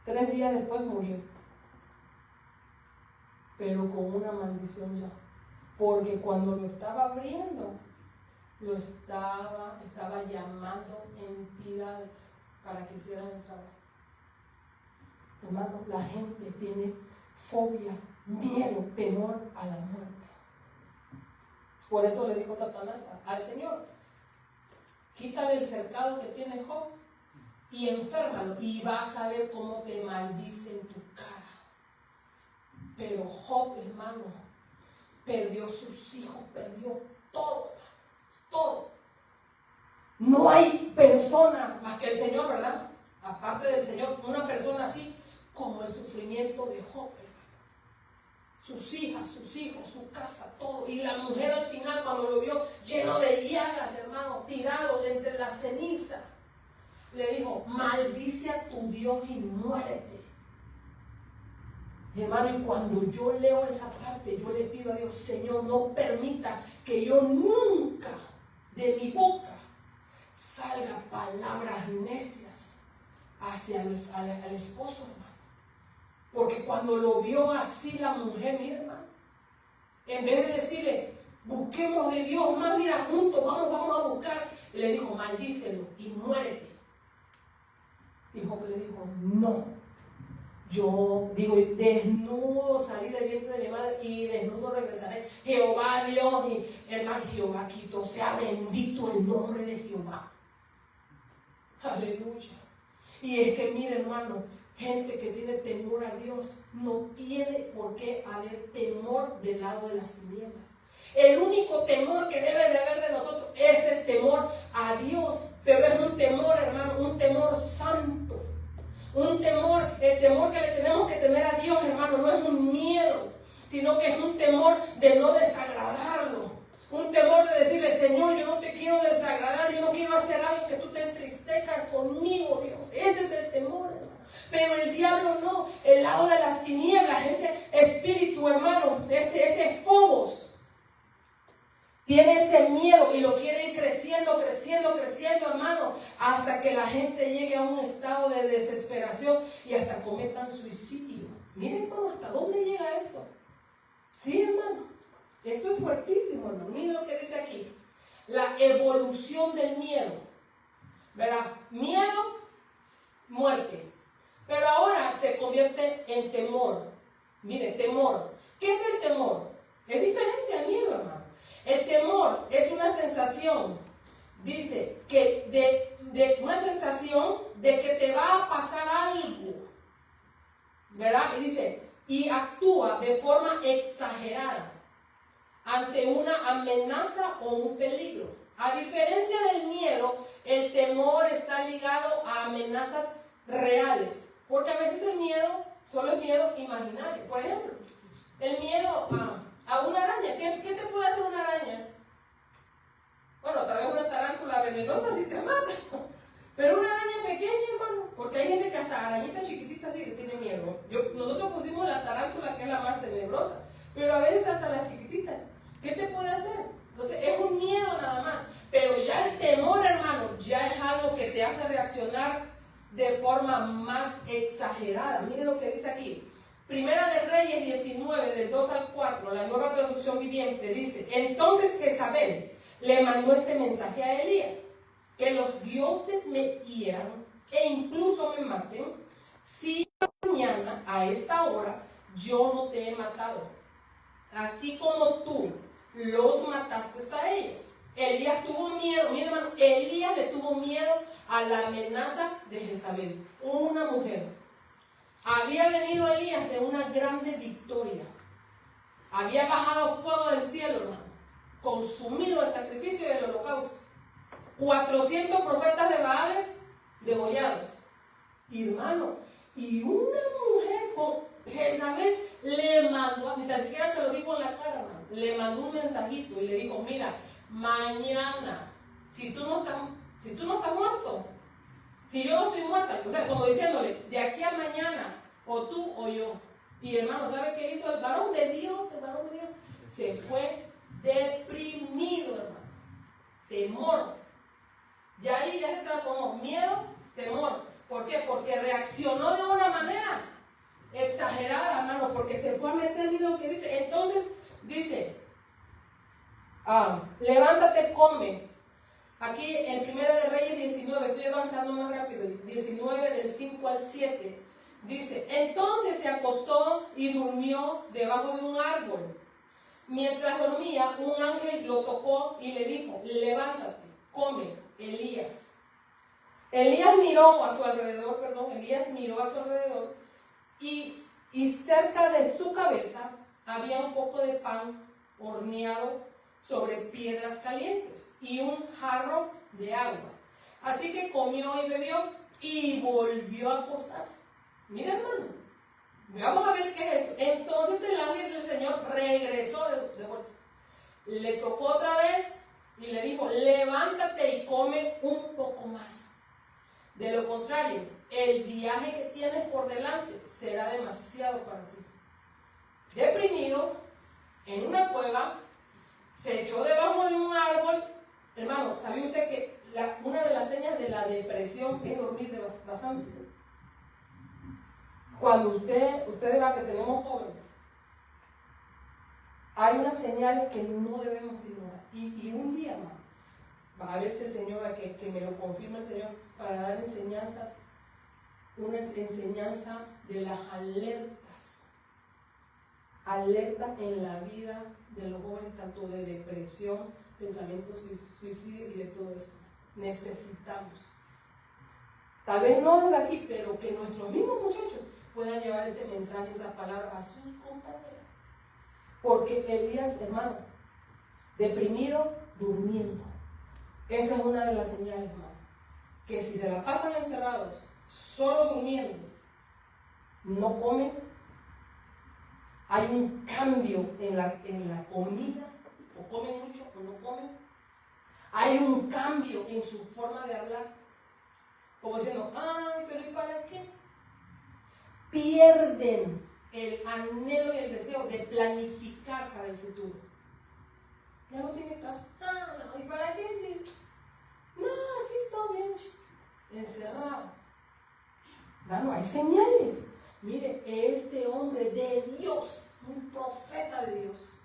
3 días después murió, pero con una maldición ya, porque cuando lo estaba abriendo, lo estaba llamando entidades para que hicieran el trabajo. Hermano, la gente tiene fobia, miedo, temor a la muerte. Por eso le dijo Satanás al Señor, quítale el cercado que tiene Job y enférmalo y vas a ver cómo te maldice en tu cara. Pero Job, hermano, perdió sus hijos, perdió todo, todo. No hay persona más que el Señor, ¿verdad? Aparte del Señor, una persona así como el sufrimiento de Job, hermano. Sus hijas, sus hijos, su casa, todo. Y la mujer al final, cuando lo vio lleno de llagas, hermano, tirado entre la ceniza, le dijo, maldice a tu Dios y muérete. Hermano, y cuando yo leo esa parte, yo le pido a Dios, Señor, no permita que yo nunca de mi boca salga palabras necias hacia al esposo, hermano. Porque cuando lo vio así la mujer, mi hermano, en vez de decirle, busquemos de Dios más, mira, juntos, vamos a buscar, le dijo, maldícelo y muérete. Y Job le dijo, no, yo digo, desnudo salí del vientre de mi madre y desnudo regresaré. Jehová Dios, y hermano, Jehová quitó, sea bendito el nombre de Jehová. Aleluya. Y es que mire, hermano, gente que tiene temor a Dios. No tiene por qué haber temor del lado de las tinieblas. El único temor que debe de haber de nosotros es el temor a Dios. Pero es un temor, hermano, un temor santo. Un temor, el temor que le tenemos que tener a Dios, hermano, no es un miedo, sino que es un temor de no desagradarlo. Un temor de decirle, Señor, yo no te quiero desagradar, yo no quiero hacer algo que tú te entristezcas conmigo, Dios. Ese es el temor, hermano. Pero el diablo no, el lado de las tinieblas, ese espíritu, hermano, ese Fobos, tiene ese miedo y lo quiere ir creciendo, hermano, hasta que la gente llegue a un estado de desesperación y hasta cometan suicidio. Miren, hermano, hasta dónde llega esto. Sí, hermano, esto es fuertísimo, hermano. Miren lo que dice aquí. La evolución del miedo. ¿Verdad? Miedo, muerte. Pero ahora se convierte en temor. Mire, temor. ¿Qué es el temor? Es diferente al miedo, hermano. El temor es una sensación, dice, que de una sensación de que te va a pasar algo, ¿verdad? Y dice, y actúa de forma exagerada ante una amenaza o un peligro. A diferencia del miedo, el temor está ligado a amenazas reales, porque a veces el miedo solo es miedo imaginario. Por ejemplo, el miedo a una araña. ¿Qué te puede hacer una araña? Bueno, tal vez una tarántula venenosa si te mata. Pero una araña pequeña, hermano. Porque hay gente que hasta arañitas chiquititas sí que tiene miedo. Nosotros pusimos la tarántula, que es la más tenebrosa. Pero a veces hasta las chiquititas. ¿Qué te puede hacer? Entonces es un miedo nada más. Pero ya el temor, hermano, ya es algo que te hace reaccionar de forma más exagerada. Mire lo que dice aquí. Primera de Reyes 19, del 2 al 4, la Nueva Traducción Viviente, dice: entonces Jezabel le mandó este mensaje a Elías: que los dioses me hieran e incluso me maten, si mañana a esta hora yo no te he matado, así como tú los mataste a ellos. Elías tuvo miedo, mi hermano, Elías le tuvo miedo a la amenaza de Jezabel, una mujer. Había venido Elías de una grande victoria. Había bajado fuego del cielo, hermano, consumido el sacrificio y el holocausto. 400 profetas de Baales degollados. Y hermano, y una mujer con Jezabel le mandó, ni tan siquiera se lo dijo en la cara, hermano, le mandó un mensajito y le dijo: mira, mañana, si tú no estás muerto, si yo no estoy muerta, o sea, como diciéndole, de aquí a mañana, o tú o yo. Y hermano, ¿sabe qué hizo el varón de Dios? El varón de Dios se fue deprimido, hermano. Temor. Ya ahí ya se transformó. Miedo, temor. ¿Por qué? Porque reaccionó de una manera exagerada, hermano, porque se fue a meter en lo que dice. Entonces, dice, levántate, come. Aquí en Primera de Reyes 19, estoy avanzando más rápido, 19 del 5 al 7, dice: entonces se acostó y durmió debajo de un árbol. Mientras dormía, un ángel lo tocó y le dijo: levántate, come, Elías. Elías miró a su alrededor y cerca de su cabeza había un poco de pan horneado sobre piedras calientes y un jarro de agua. Así que comió y bebió y volvió a acostarse. Mira, hermano, vamos a ver qué es eso. Entonces el ángel del Señor regresó de vuelta. Le tocó otra vez y le dijo: levántate y come un poco más. De lo contrario, el viaje que tienes por delante será demasiado para ti. Deprimido, en una cueva, se echó debajo de un árbol. Hermano, ¿sabía usted que una de las señas de la depresión es dormir bastante? Cuando usted verá que tenemos jóvenes, hay unas señales que no debemos ignorar. Y un día, hermano, va a verse, Señora, que me lo confirme el Señor, para dar enseñanzas, una enseñanza de las alertas en la vida de los jóvenes, tanto de depresión, pensamientos suicidios y de todo esto. Necesitamos Tal vez no los de aquí, pero que nuestros mismos muchachos puedan llevar ese mensaje, esa palabra a sus compañeros. Porque Elías, hermano, deprimido, durmiendo. Esa es una de las señales, hermano. Que si se la pasan encerrados, solo durmiendo, no comen, hay un cambio en la comida, o comen mucho o no comen. Hay un cambio en su forma de hablar. Como diciendo, ay, pero ¿y para qué? Pierden el anhelo y el deseo de planificar para el futuro. Ya no tiene caso. Ah, no, ¿y para qué? Sí. No, así está bien. Encerrado. Bueno, hay señales. Mire, este hombre de Dios, un profeta de Dios,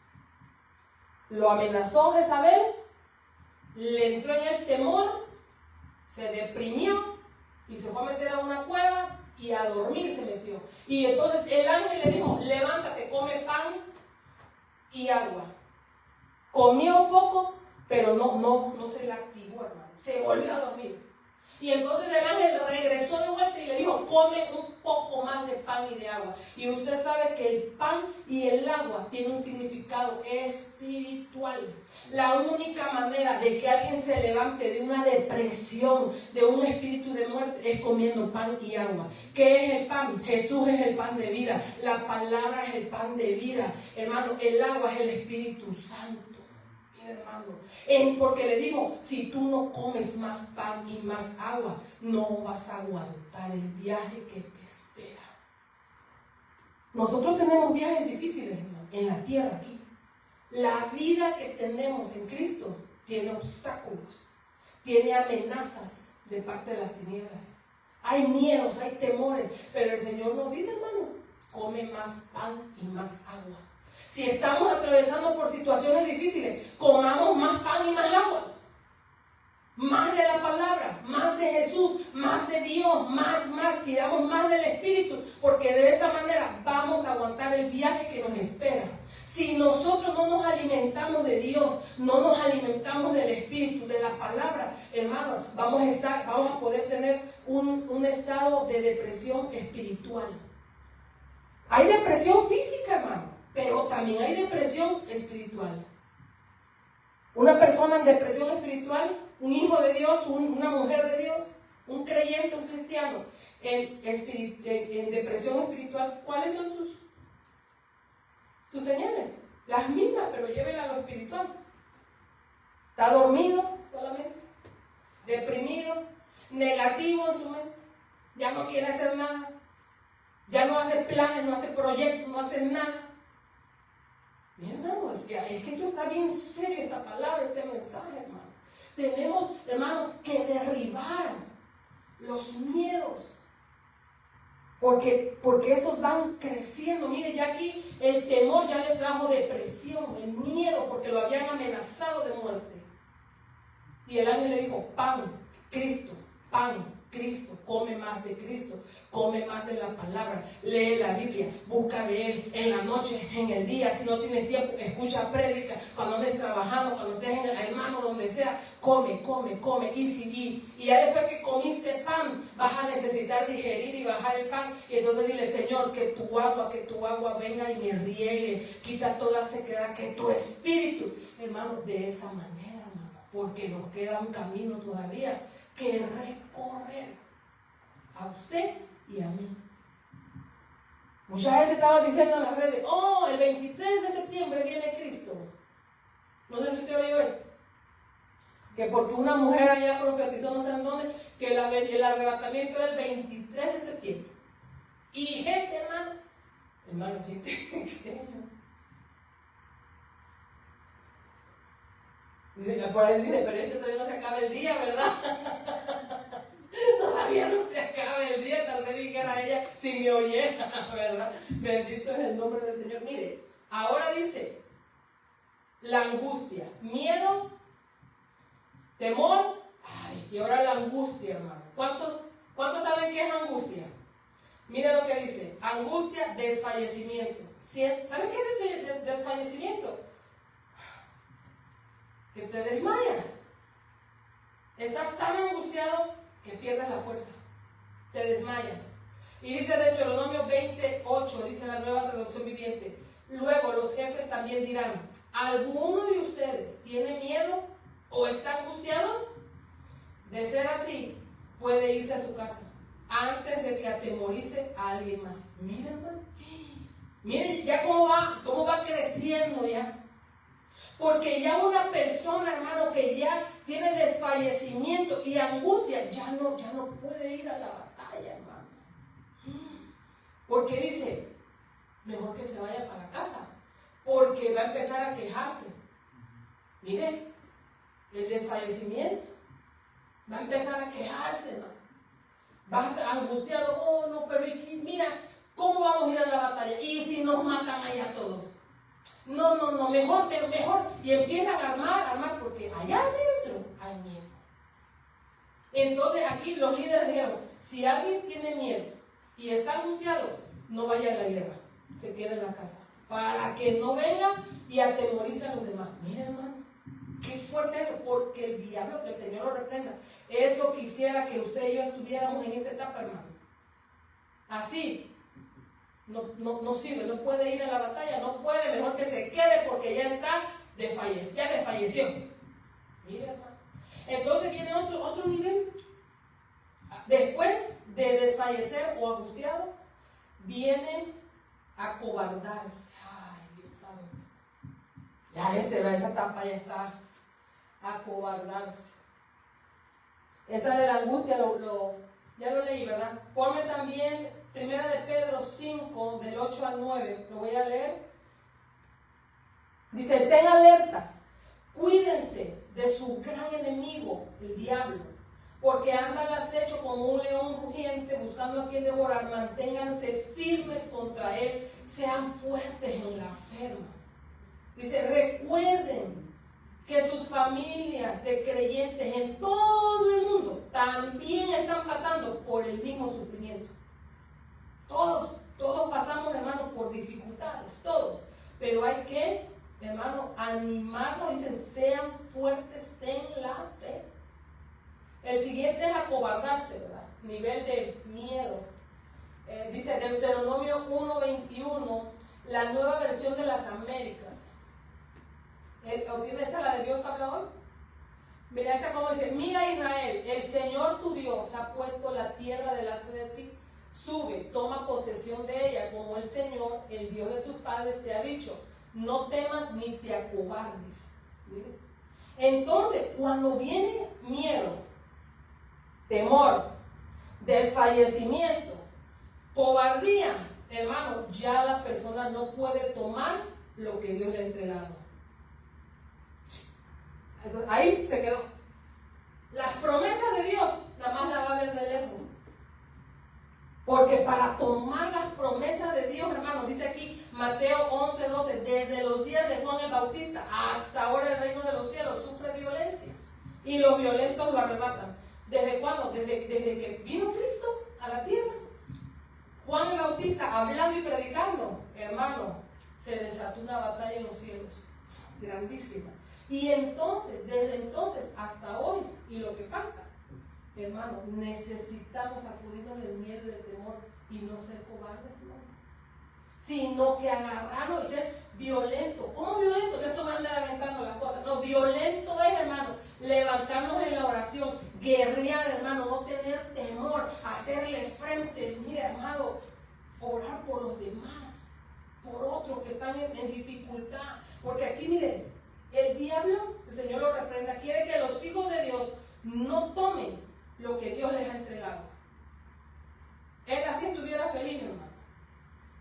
lo amenazó Jezabel, le entró en el temor, se deprimió y se fue a meter a una cueva y a dormir se metió. Y entonces el ángel le dijo, levántate, come pan y agua. Comió un poco, pero no se le activó, hermano. Se volvió a dormir. Y entonces el ángel regresó de vuelta y le dijo, come un poco más de pan y de agua. Y usted sabe que el pan y el agua tienen un significado espiritual. La única manera de que alguien se levante de una depresión, de un espíritu de muerte, es comiendo pan y agua. ¿Qué es el pan? Jesús es el pan de vida. La palabra es el pan de vida. Hermano, el agua es el Espíritu Santo. Hermano, porque le digo, si tú no comes más pan y más agua, no vas a aguantar el viaje que te espera. Nosotros tenemos viajes difíciles, hermano, en la tierra aquí. La vida que tenemos en Cristo tiene obstáculos, tiene amenazas de parte de las tinieblas. Hay miedos, hay temores, pero el Señor nos dice, hermano, come más pan y más agua. Si estamos atravesando por situaciones difíciles, comamos más pan y más agua. Más de la palabra, más de Jesús, más de Dios, más, pidamos más del Espíritu, porque de esa manera vamos a aguantar el viaje que nos espera. Si nosotros no nos alimentamos de Dios, no nos alimentamos del Espíritu, de la palabra, hermano, vamos a poder tener un estado de depresión espiritual. Hay depresión física, hermano, pero también hay depresión espiritual. Una persona en depresión espiritual, un hijo de Dios, una mujer de Dios, un creyente, un cristiano, en depresión espiritual, ¿cuáles son sus señales? Las mismas, pero llévela a lo espiritual. Está dormido solamente, deprimido, negativo en su mente, ya no quiere hacer nada, ya no hace planes, no hace proyectos, no hace nada. Mi hermano, es que esto está bien serio, esta palabra, este mensaje, hermano. Tenemos, hermano, que derribar los miedos. Porque estos van creciendo. Mire, ya aquí el temor ya le trajo depresión, el miedo, porque lo habían amenazado de muerte. Y el ángel le dijo, pan, Cristo, come más de Cristo, come más de la palabra, lee la Biblia, busca de Él en la noche, en el día, si no tienes tiempo, escucha prédica, cuando andes trabajando, cuando estés en el hermano, donde sea, come, y ya después que comiste pan, vas a necesitar digerir y bajar el pan, y entonces dile, Señor, que tu agua venga y me riegue, quita toda sequedad, que tu espíritu, hermano, de esa manera, hermano, porque nos queda un camino todavía que recorrer a usted y a mí. Mucha gente estaba diciendo en las redes, el 23 de septiembre viene Cristo. No sé si usted oyó eso, que porque una mujer allá profetizó no sé en dónde, que el arrebatamiento era el 23 de septiembre. Y gente, hermano, gente por ahí dice, pero todavía no se acaba el día, ¿verdad? Todavía no se acaba el día, tal vez dijera ella, si me oyera, ¿verdad? Bendito es el nombre del Señor. Mire, ahora dice, la angustia, miedo, temor, y ahora la angustia, hermano. ¿Cuántos saben qué es angustia? Mire lo que dice, angustia, desfallecimiento. ¿Saben qué es desfallecimiento? Que te desmayas. Estás tan angustiado que pierdes la fuerza. te desmayas. Y dice Deuteronomio 28, dice la Nueva Traducción Viviente, luego los jefes también dirán, ¿alguno de ustedes tiene miedo o está angustiado? De ser así, puede irse a su casa antes de que atemorice a alguien más. Miren, hermano, miren ya cómo va creciendo ya. Porque ya una persona, hermano, que ya tiene desfallecimiento y angustia, ya no puede ir a la batalla, hermano. Porque dice, mejor que se vaya para la casa, porque va a empezar a quejarse. Mire, el desfallecimiento, va a empezar a quejarse, hermano. Va a estar angustiado, oh no, pero mira, ¿cómo vamos a ir a la batalla? ¿Y si nos matan allá todos? No, mejor. Y empiezan a armar, porque allá adentro hay miedo. Entonces aquí los líderes dijeron, si alguien tiene miedo y está angustiado, no vaya a la guerra, se quede en la casa, para que no venga y atemorice a los demás. Mira, hermano, qué fuerte eso, porque el diablo, que el Señor lo reprenda, eso quisiera que usted y yo estuviéramos en esta etapa, hermano. Así. No sirve, no puede ir a la batalla, no puede, mejor que se quede porque ya desfalleció. Mira, hermano. Entonces viene otro nivel. Después de desfallecer o angustiado, viene a acobardarse. Ay, Dios santo. Ya esa etapa ya está. Acobardarse. Esa de la angustia ya lo leí, ¿verdad? Ponme también Primera de Pedro 5, del 8 al 9, lo voy a leer. Dice, estén alertas, cuídense de su gran enemigo, el diablo, porque anda al acecho como un león rugiente buscando a quien devorar. Manténganse firmes contra él, sean fuertes en la fe, hermano. Dice, recuerden que sus familias de creyentes en todo el mundo también están pasando por el mismo sufrimiento. Todos pasamos, hermano, por dificultades, todos. Pero hay que, hermano, animarnos, dicen, sean fuertes en la fe. El siguiente es acobardarse, ¿verdad? Nivel de miedo. Dice Deuteronomio 1:21, la Nueva Versión de las Américas. ¿O tiene esa la de Dios habla hoy? Mira esa como dice, mira Israel, el Señor tu Dios ha puesto la tierra delante de ti. Sube, toma posesión de ella, como el Señor, el Dios de tus padres, te ha dicho. No temas ni te acobardes. ¿Mire? Entonces, cuando viene miedo, temor, desfallecimiento, cobardía, hermano, ya la persona no puede tomar lo que Dios le ha entregado. Ahí se quedó. Las promesas de Dios, nada más la va a ver de lejos. Porque para tomar las promesas de Dios, hermano, dice aquí Mateo 11:12, desde los días de Juan el Bautista hasta ahora el reino de los cielos sufre violencia y los violentos lo arrebatan. ¿Desde cuándo? Desde que vino Cristo a la tierra. Juan el Bautista hablando y predicando, hermano, se desató una batalla en los cielos, grandísima. Y entonces, desde entonces hasta hoy, y lo que falta, hermano, necesitamos sacudirnos del miedo y del temor y no ser cobardes, hermano, sino que agarrarnos y ser violento. ¿Cómo violento? No esto me anda aventando las cosas. No, violento es, hermano, levantarnos en la oración, guerrear, hermano, no tener temor, hacerle frente. Mira, hermano, orar por los demás, por otros que están en dificultad. Porque aquí, miren, el diablo, el Señor lo reprenda, quiere que los hijos de Dios no tomen lo que Dios les ha entregado. Él así estuviera feliz, hermano.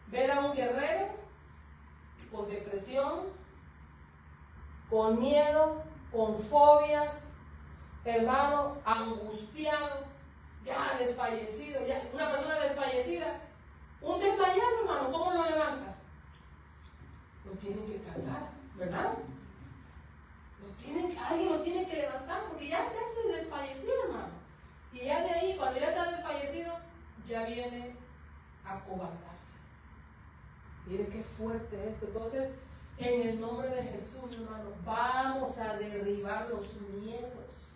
Ver a un guerrero con depresión, con miedo, con fobias, hermano, angustiado, ya desfallecido, ya una persona desfallecida, un desmayado, hermano, ¿cómo lo levanta? Lo tienen que cargar, ¿verdad? Alguien lo tiene que levantar porque ya se hace desfallecido, hermano. Y ya de ahí, cuando ya está desfallecido, ya viene a cobardarse. Mire qué fuerte esto. Entonces, en el nombre de Jesús, hermano, vamos a derribar los miedos.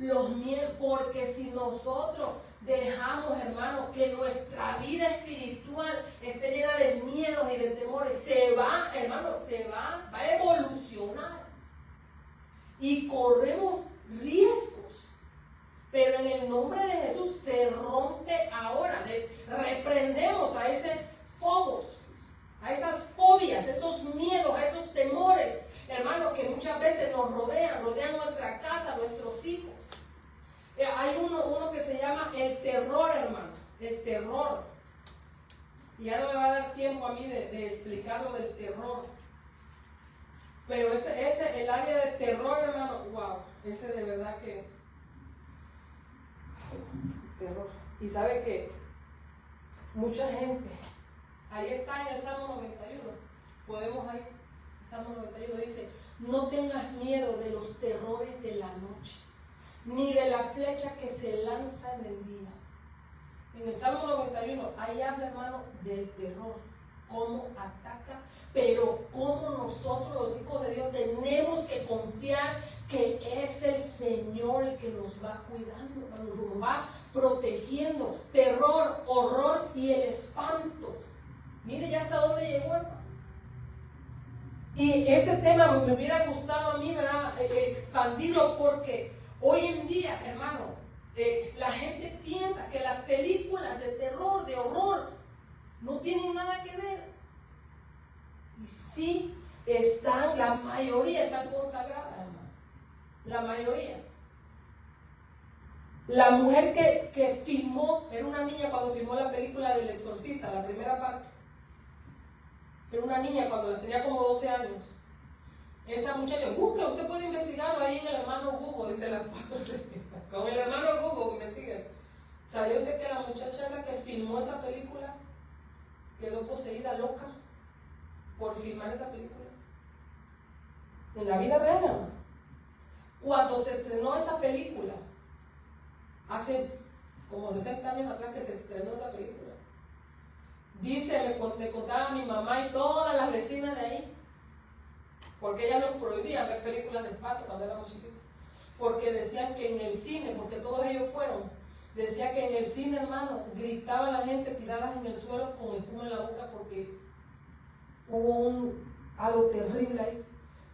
los miedos, porque si nosotros dejamos, hermano, que nuestra vida espiritual esté llena de miedos y de temores, se va, hermano, va a evolucionar y corremos riesgos. Pero en el nombre de Jesús se rompe ahora. Reprendemos a ese fobos, a esas fobias, esos miedos, a esos temores, hermano, que muchas veces nos rodean nuestra casa, nuestros hijos. Hay uno que se llama el terror, hermano, el terror. Y ya no me va a dar tiempo a mí de explicar lo del terror. Pero el área de terror, hermano, wow, ese de verdad que terror. Y sabe que mucha gente, ahí está en el Salmo 91, podemos ahí, el Salmo 91 dice: no tengas miedo de los terrores de la noche, ni de la flecha que se lanza en el día. En el Salmo 91, ahí habla, hermano, del terror, cómo ataca, pero cómo nosotros, los hijos de Dios, tenemos que confiar que es el Señor el que nos va cuidando, nos va protegiendo. Terror, horror y el espanto. Mire ya hasta dónde llegó, hermano. Y este tema me hubiera gustado a mí, ¿verdad?, expandirlo, porque hoy en día, hermano, la gente piensa que las películas de terror, de horror, no tienen nada que ver. Y sí están, la mayoría están consagradas, hermano. La mayoría. La mujer que filmó, era una niña cuando filmó la película del Exorcista, la primera parte. Era una niña cuando la tenía como 12 años. Esa muchacha, Google, usted puede investigarlo ahí en el hermano Google, dice el apóstol. Con el hermano Google, investiguen. ¿Sabía usted que la muchacha esa que filmó esa película quedó poseída, loca, por filmar esa película? En la vida real, ¿no? Cuando se estrenó esa película, hace como 60 años atrás que se estrenó esa película, dice, me contaba mi mamá y todas las vecinas de ahí, porque ella nos prohibía ver películas de espanto cuando éramos chiquitos, porque decían que en el cine, porque todos ellos fueron, decía que en el cine, hermano, gritaba la gente tiradas en el suelo con el puño en la boca porque hubo algo terrible ahí.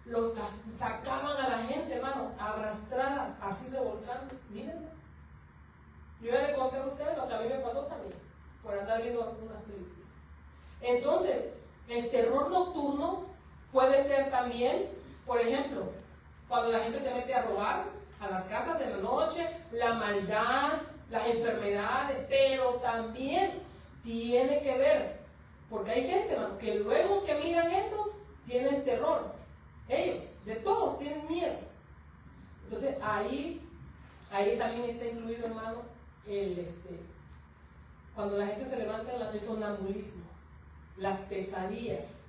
Las sacaban a la gente, hermano, arrastradas, así revolcándose. Miren, yo ya le conté a ustedes lo que a mí me pasó también, por andar viendo algunas películas. Entonces, el terror nocturno puede ser también, por ejemplo, cuando la gente se mete a robar a las casas de la noche, la maldad, las enfermedades, pero también tiene que ver, porque hay gente, hermano, que luego que miran eso, tienen terror. Ellos, de todo, tienen miedo. Entonces, ahí también está incluido, hermano, cuando la gente se levanta en el sonambulismo, las pesadillas.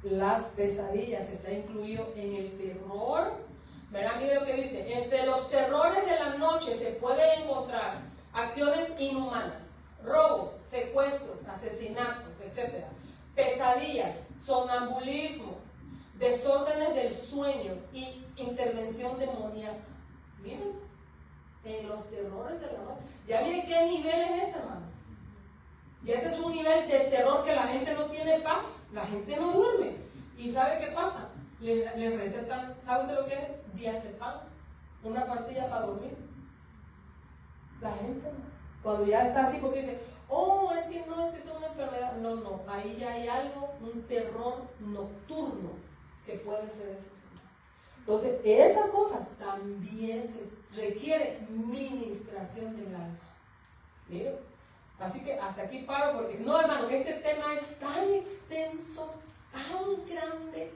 Las pesadillas está incluido en el terror. ¿Verdad? Mire lo que dice: entre los terrores de la noche se puede encontrar acciones inhumanas, robos, secuestros, asesinatos, etc. Pesadillas, sonambulismo, desórdenes del sueño y intervención demoníaca. Miren, en los terrores de la noche. Ya miren qué nivel es ese, hermano. Y ese es un nivel de terror que la gente no tiene paz, la gente no duerme. ¿Y sabe qué pasa? Les recetan, ¿sabe usted lo que es? Diazepam, una pastilla para dormir. La gente, cuando ya está así, porque dice, oh, es que no, es que es una enfermedad. No, ahí ya hay algo, un terror nocturno que puede ser eso. Entonces, esas cosas también se requiere ministración del alma. ¿Miren? Así que hasta aquí paro, porque no, hermano, este tema es tan extenso, tan grande,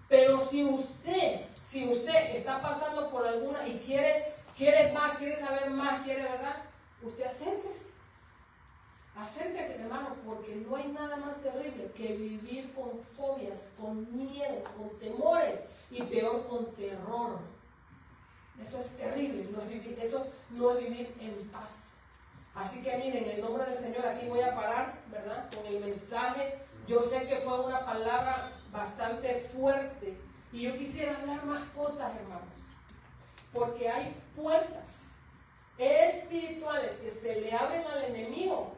pero si usted está pasando por alguna y quiere más, quiere saber más, ¿verdad? Usted acérquese, hermano, porque no hay nada más terrible que vivir con fobias, con miedos, con temores y peor con terror. Eso es terrible, eso no es vivir en paz. Así que miren, en el nombre del Señor, aquí voy a parar, ¿verdad?, con el mensaje. Yo sé que fue una palabra bastante fuerte, Y yo quisiera hablar más cosas, hermanos, porque hay puertas espirituales que se le abren al enemigo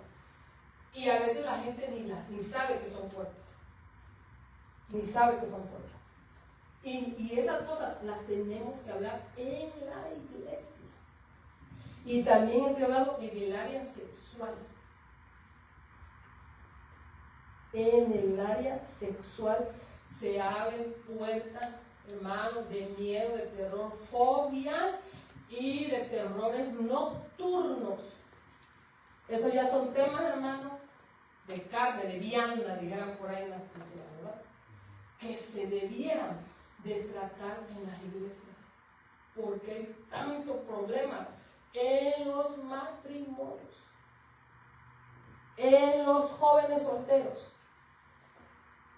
y a veces la gente ni sabe que son puertas, ni sabe que son puertas. Y esas cosas las tenemos que hablar en la iglesia. Y también estoy hablando en el área sexual. En el área sexual se abren puertas, hermanos, de miedo, de terror, fobias y de terrores nocturnos. Esos ya son temas, hermanos, de carne, de vianda, dijeran por ahí en las escrituras, ¿verdad? Que se debieran de tratar en las iglesias, porque hay tanto problema en los matrimonios, en los jóvenes solteros,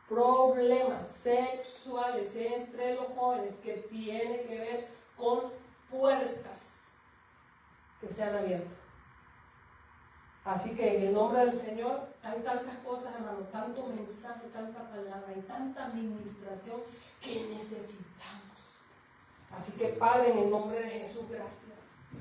problemas sexuales entre los jóvenes que tienen que ver con puertas que se han abierto. Así que en el nombre del Señor hay tantas cosas, hermano, tanto mensaje, tanta palabra y tanta administración que necesitamos. Así que Padre, en el nombre de Jesús, gracias.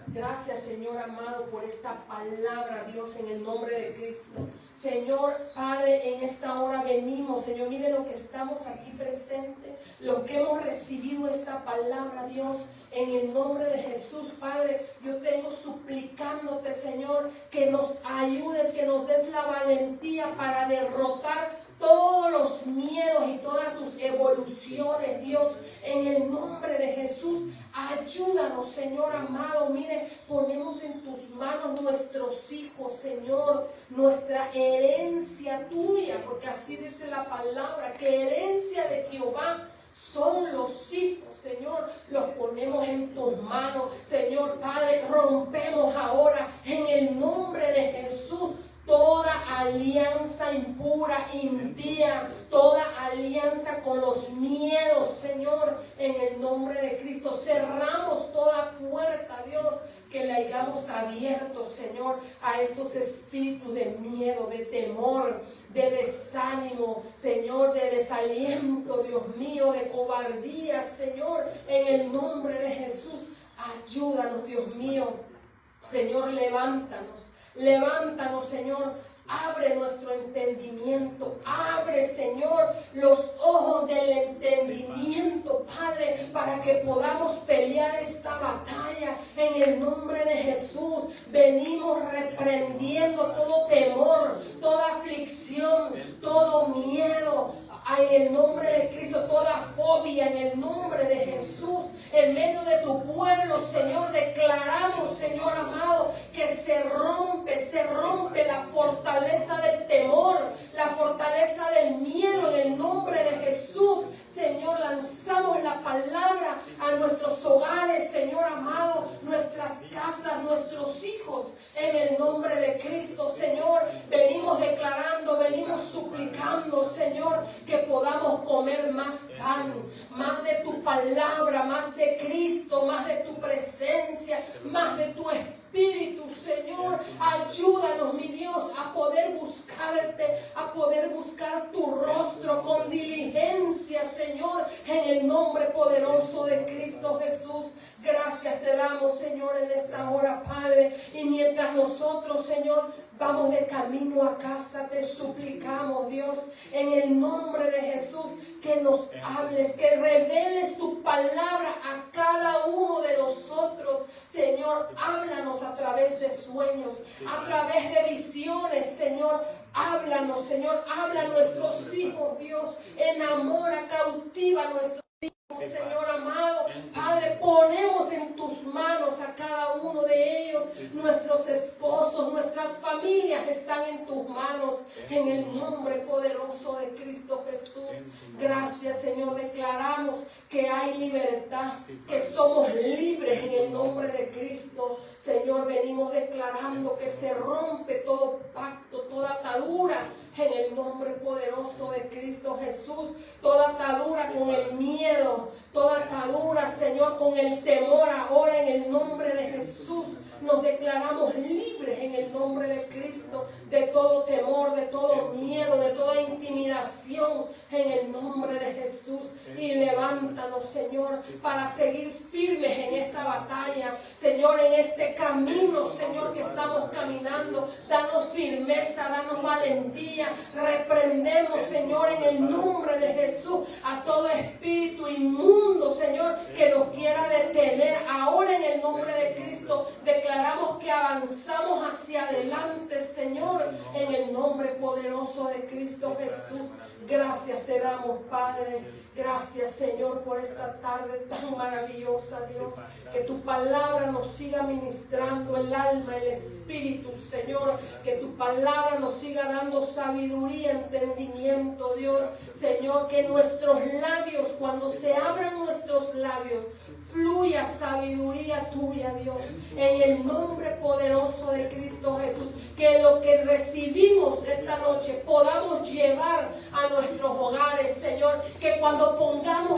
Gracias, Señor amado, por esta palabra, Dios, en el nombre de Cristo. Señor, Padre, en esta hora venimos, Señor, mire lo que estamos aquí presentes, lo que hemos recibido esta palabra, Dios, en el nombre de Jesús, Padre. Yo vengo suplicándote, Señor, que nos ayudes, que nos des la valentía para derrotar todos los miedos y todas sus evoluciones, Dios, en el nombre de Jesús. Ayúdanos, Señor amado. Mire, ponemos en tus manos nuestros hijos, Señor, nuestra herencia tuya, porque así dice la palabra, que herencia de Jehová son los hijos, Señor. Los ponemos en tus manos, Señor Padre. Rompemos ahora en el nombre de Jesús toda alianza impura, impía, toda alianza con los miedos, Señor, en el nombre de Cristo. Cerramos toda puerta, Dios, que le hayamos abierto, Señor, a estos espíritus de miedo, de temor, de desánimo, Señor, de desaliento, Dios mío, de cobardía, Señor, en el nombre de Jesús. Ayúdanos, Dios mío. Señor, levántanos. Levántanos, Señor, abre nuestro entendimiento, abre, Señor, los ojos del entendimiento, Padre, para que podamos pelear esta batalla en el nombre de Jesús. Venimos reprendiendo todo temor, toda aflicción, todo miedo, en el nombre de Cristo, toda fobia, en el nombre de Jesús. En medio de tu pueblo, Señor, declaramos, Señor amado, que se rompe la fortaleza del temor, la fortaleza del miedo, en el nombre de Jesús. Señor, lanzamos la palabra a nuestros hogares, Señor amado, nuestras casas, nuestros hijos, en el nombre de Cristo, Señor. Venimos declarando, venimos suplicando, Señor, que podamos comer más pan, más de tu palabra, más de Cristo, más de tu presencia, más de tu Espíritu, Señor. Ayúdanos, mi Dios, a poder buscarte, a poder buscar tu rostro con diligencia, Señor, en el nombre poderoso de Cristo Jesús. Gracias te damos, Señor, en esta hora, Padre. Y mientras nosotros, Señor, vamos de camino a casa, te suplicamos, Dios, en el nombre de Jesús, que nos hables, que reveles tu palabra a cada uno de nosotros. Señor, háblanos a través de sueños, a través de visiones, Señor. Háblanos, Señor, habla a nuestros hijos, Dios. Enamora, cautiva a nuestros hijos, Señor amado. Padre, ponemos en tus manos a cada uno de ellos. Nuestros esposos, nuestras familias están en tus manos, en el nombre poderoso de Cristo Jesús. Gracias, Señor. Declaramos que hay libertad, que somos libres en el nombre nombre de Cristo, Señor, venimos declarando que se rompe todo pacto, toda atadura en el nombre poderoso de Cristo Jesús, toda atadura con el miedo, toda atadura, Señor, con el temor. Ahora en el nombre de Jesús nos declaramos libres en el nombre de Cristo de todo temor, de todo miedo, de toda intimidación en el nombre de Jesús. Y levántanos, Señor, para seguir firmes en esta batalla, Señor, en este camino, Señor, que estamos caminando. Danos firmeza, danos valentía. Reprendemos, Señor, en el nombre de Jesús a todo espíritu inmundo, Señor, que nos quiera detener. Ahora en el nombre de Cristo declaramos que avanzamos hacia adelante, Señor, en el nombre poderoso de Cristo Jesús. Gracias te damos, Padre. Gracias, Señor, por esta tarde tan maravillosa, Dios. Que tu palabra nos siga ministrando el alma, el espíritu, Señor. Que tu palabra nos siga dando sabiduría, entendimiento, Dios. Señor, que nuestros labios, cuando se abran nuestros labios, fluya sabiduría tuya, Dios. En el nombre poderoso de Cristo Jesús. Que lo que recibimos esta noche podamos llevar a nuestros hogares, Señor. Que cuando pongamos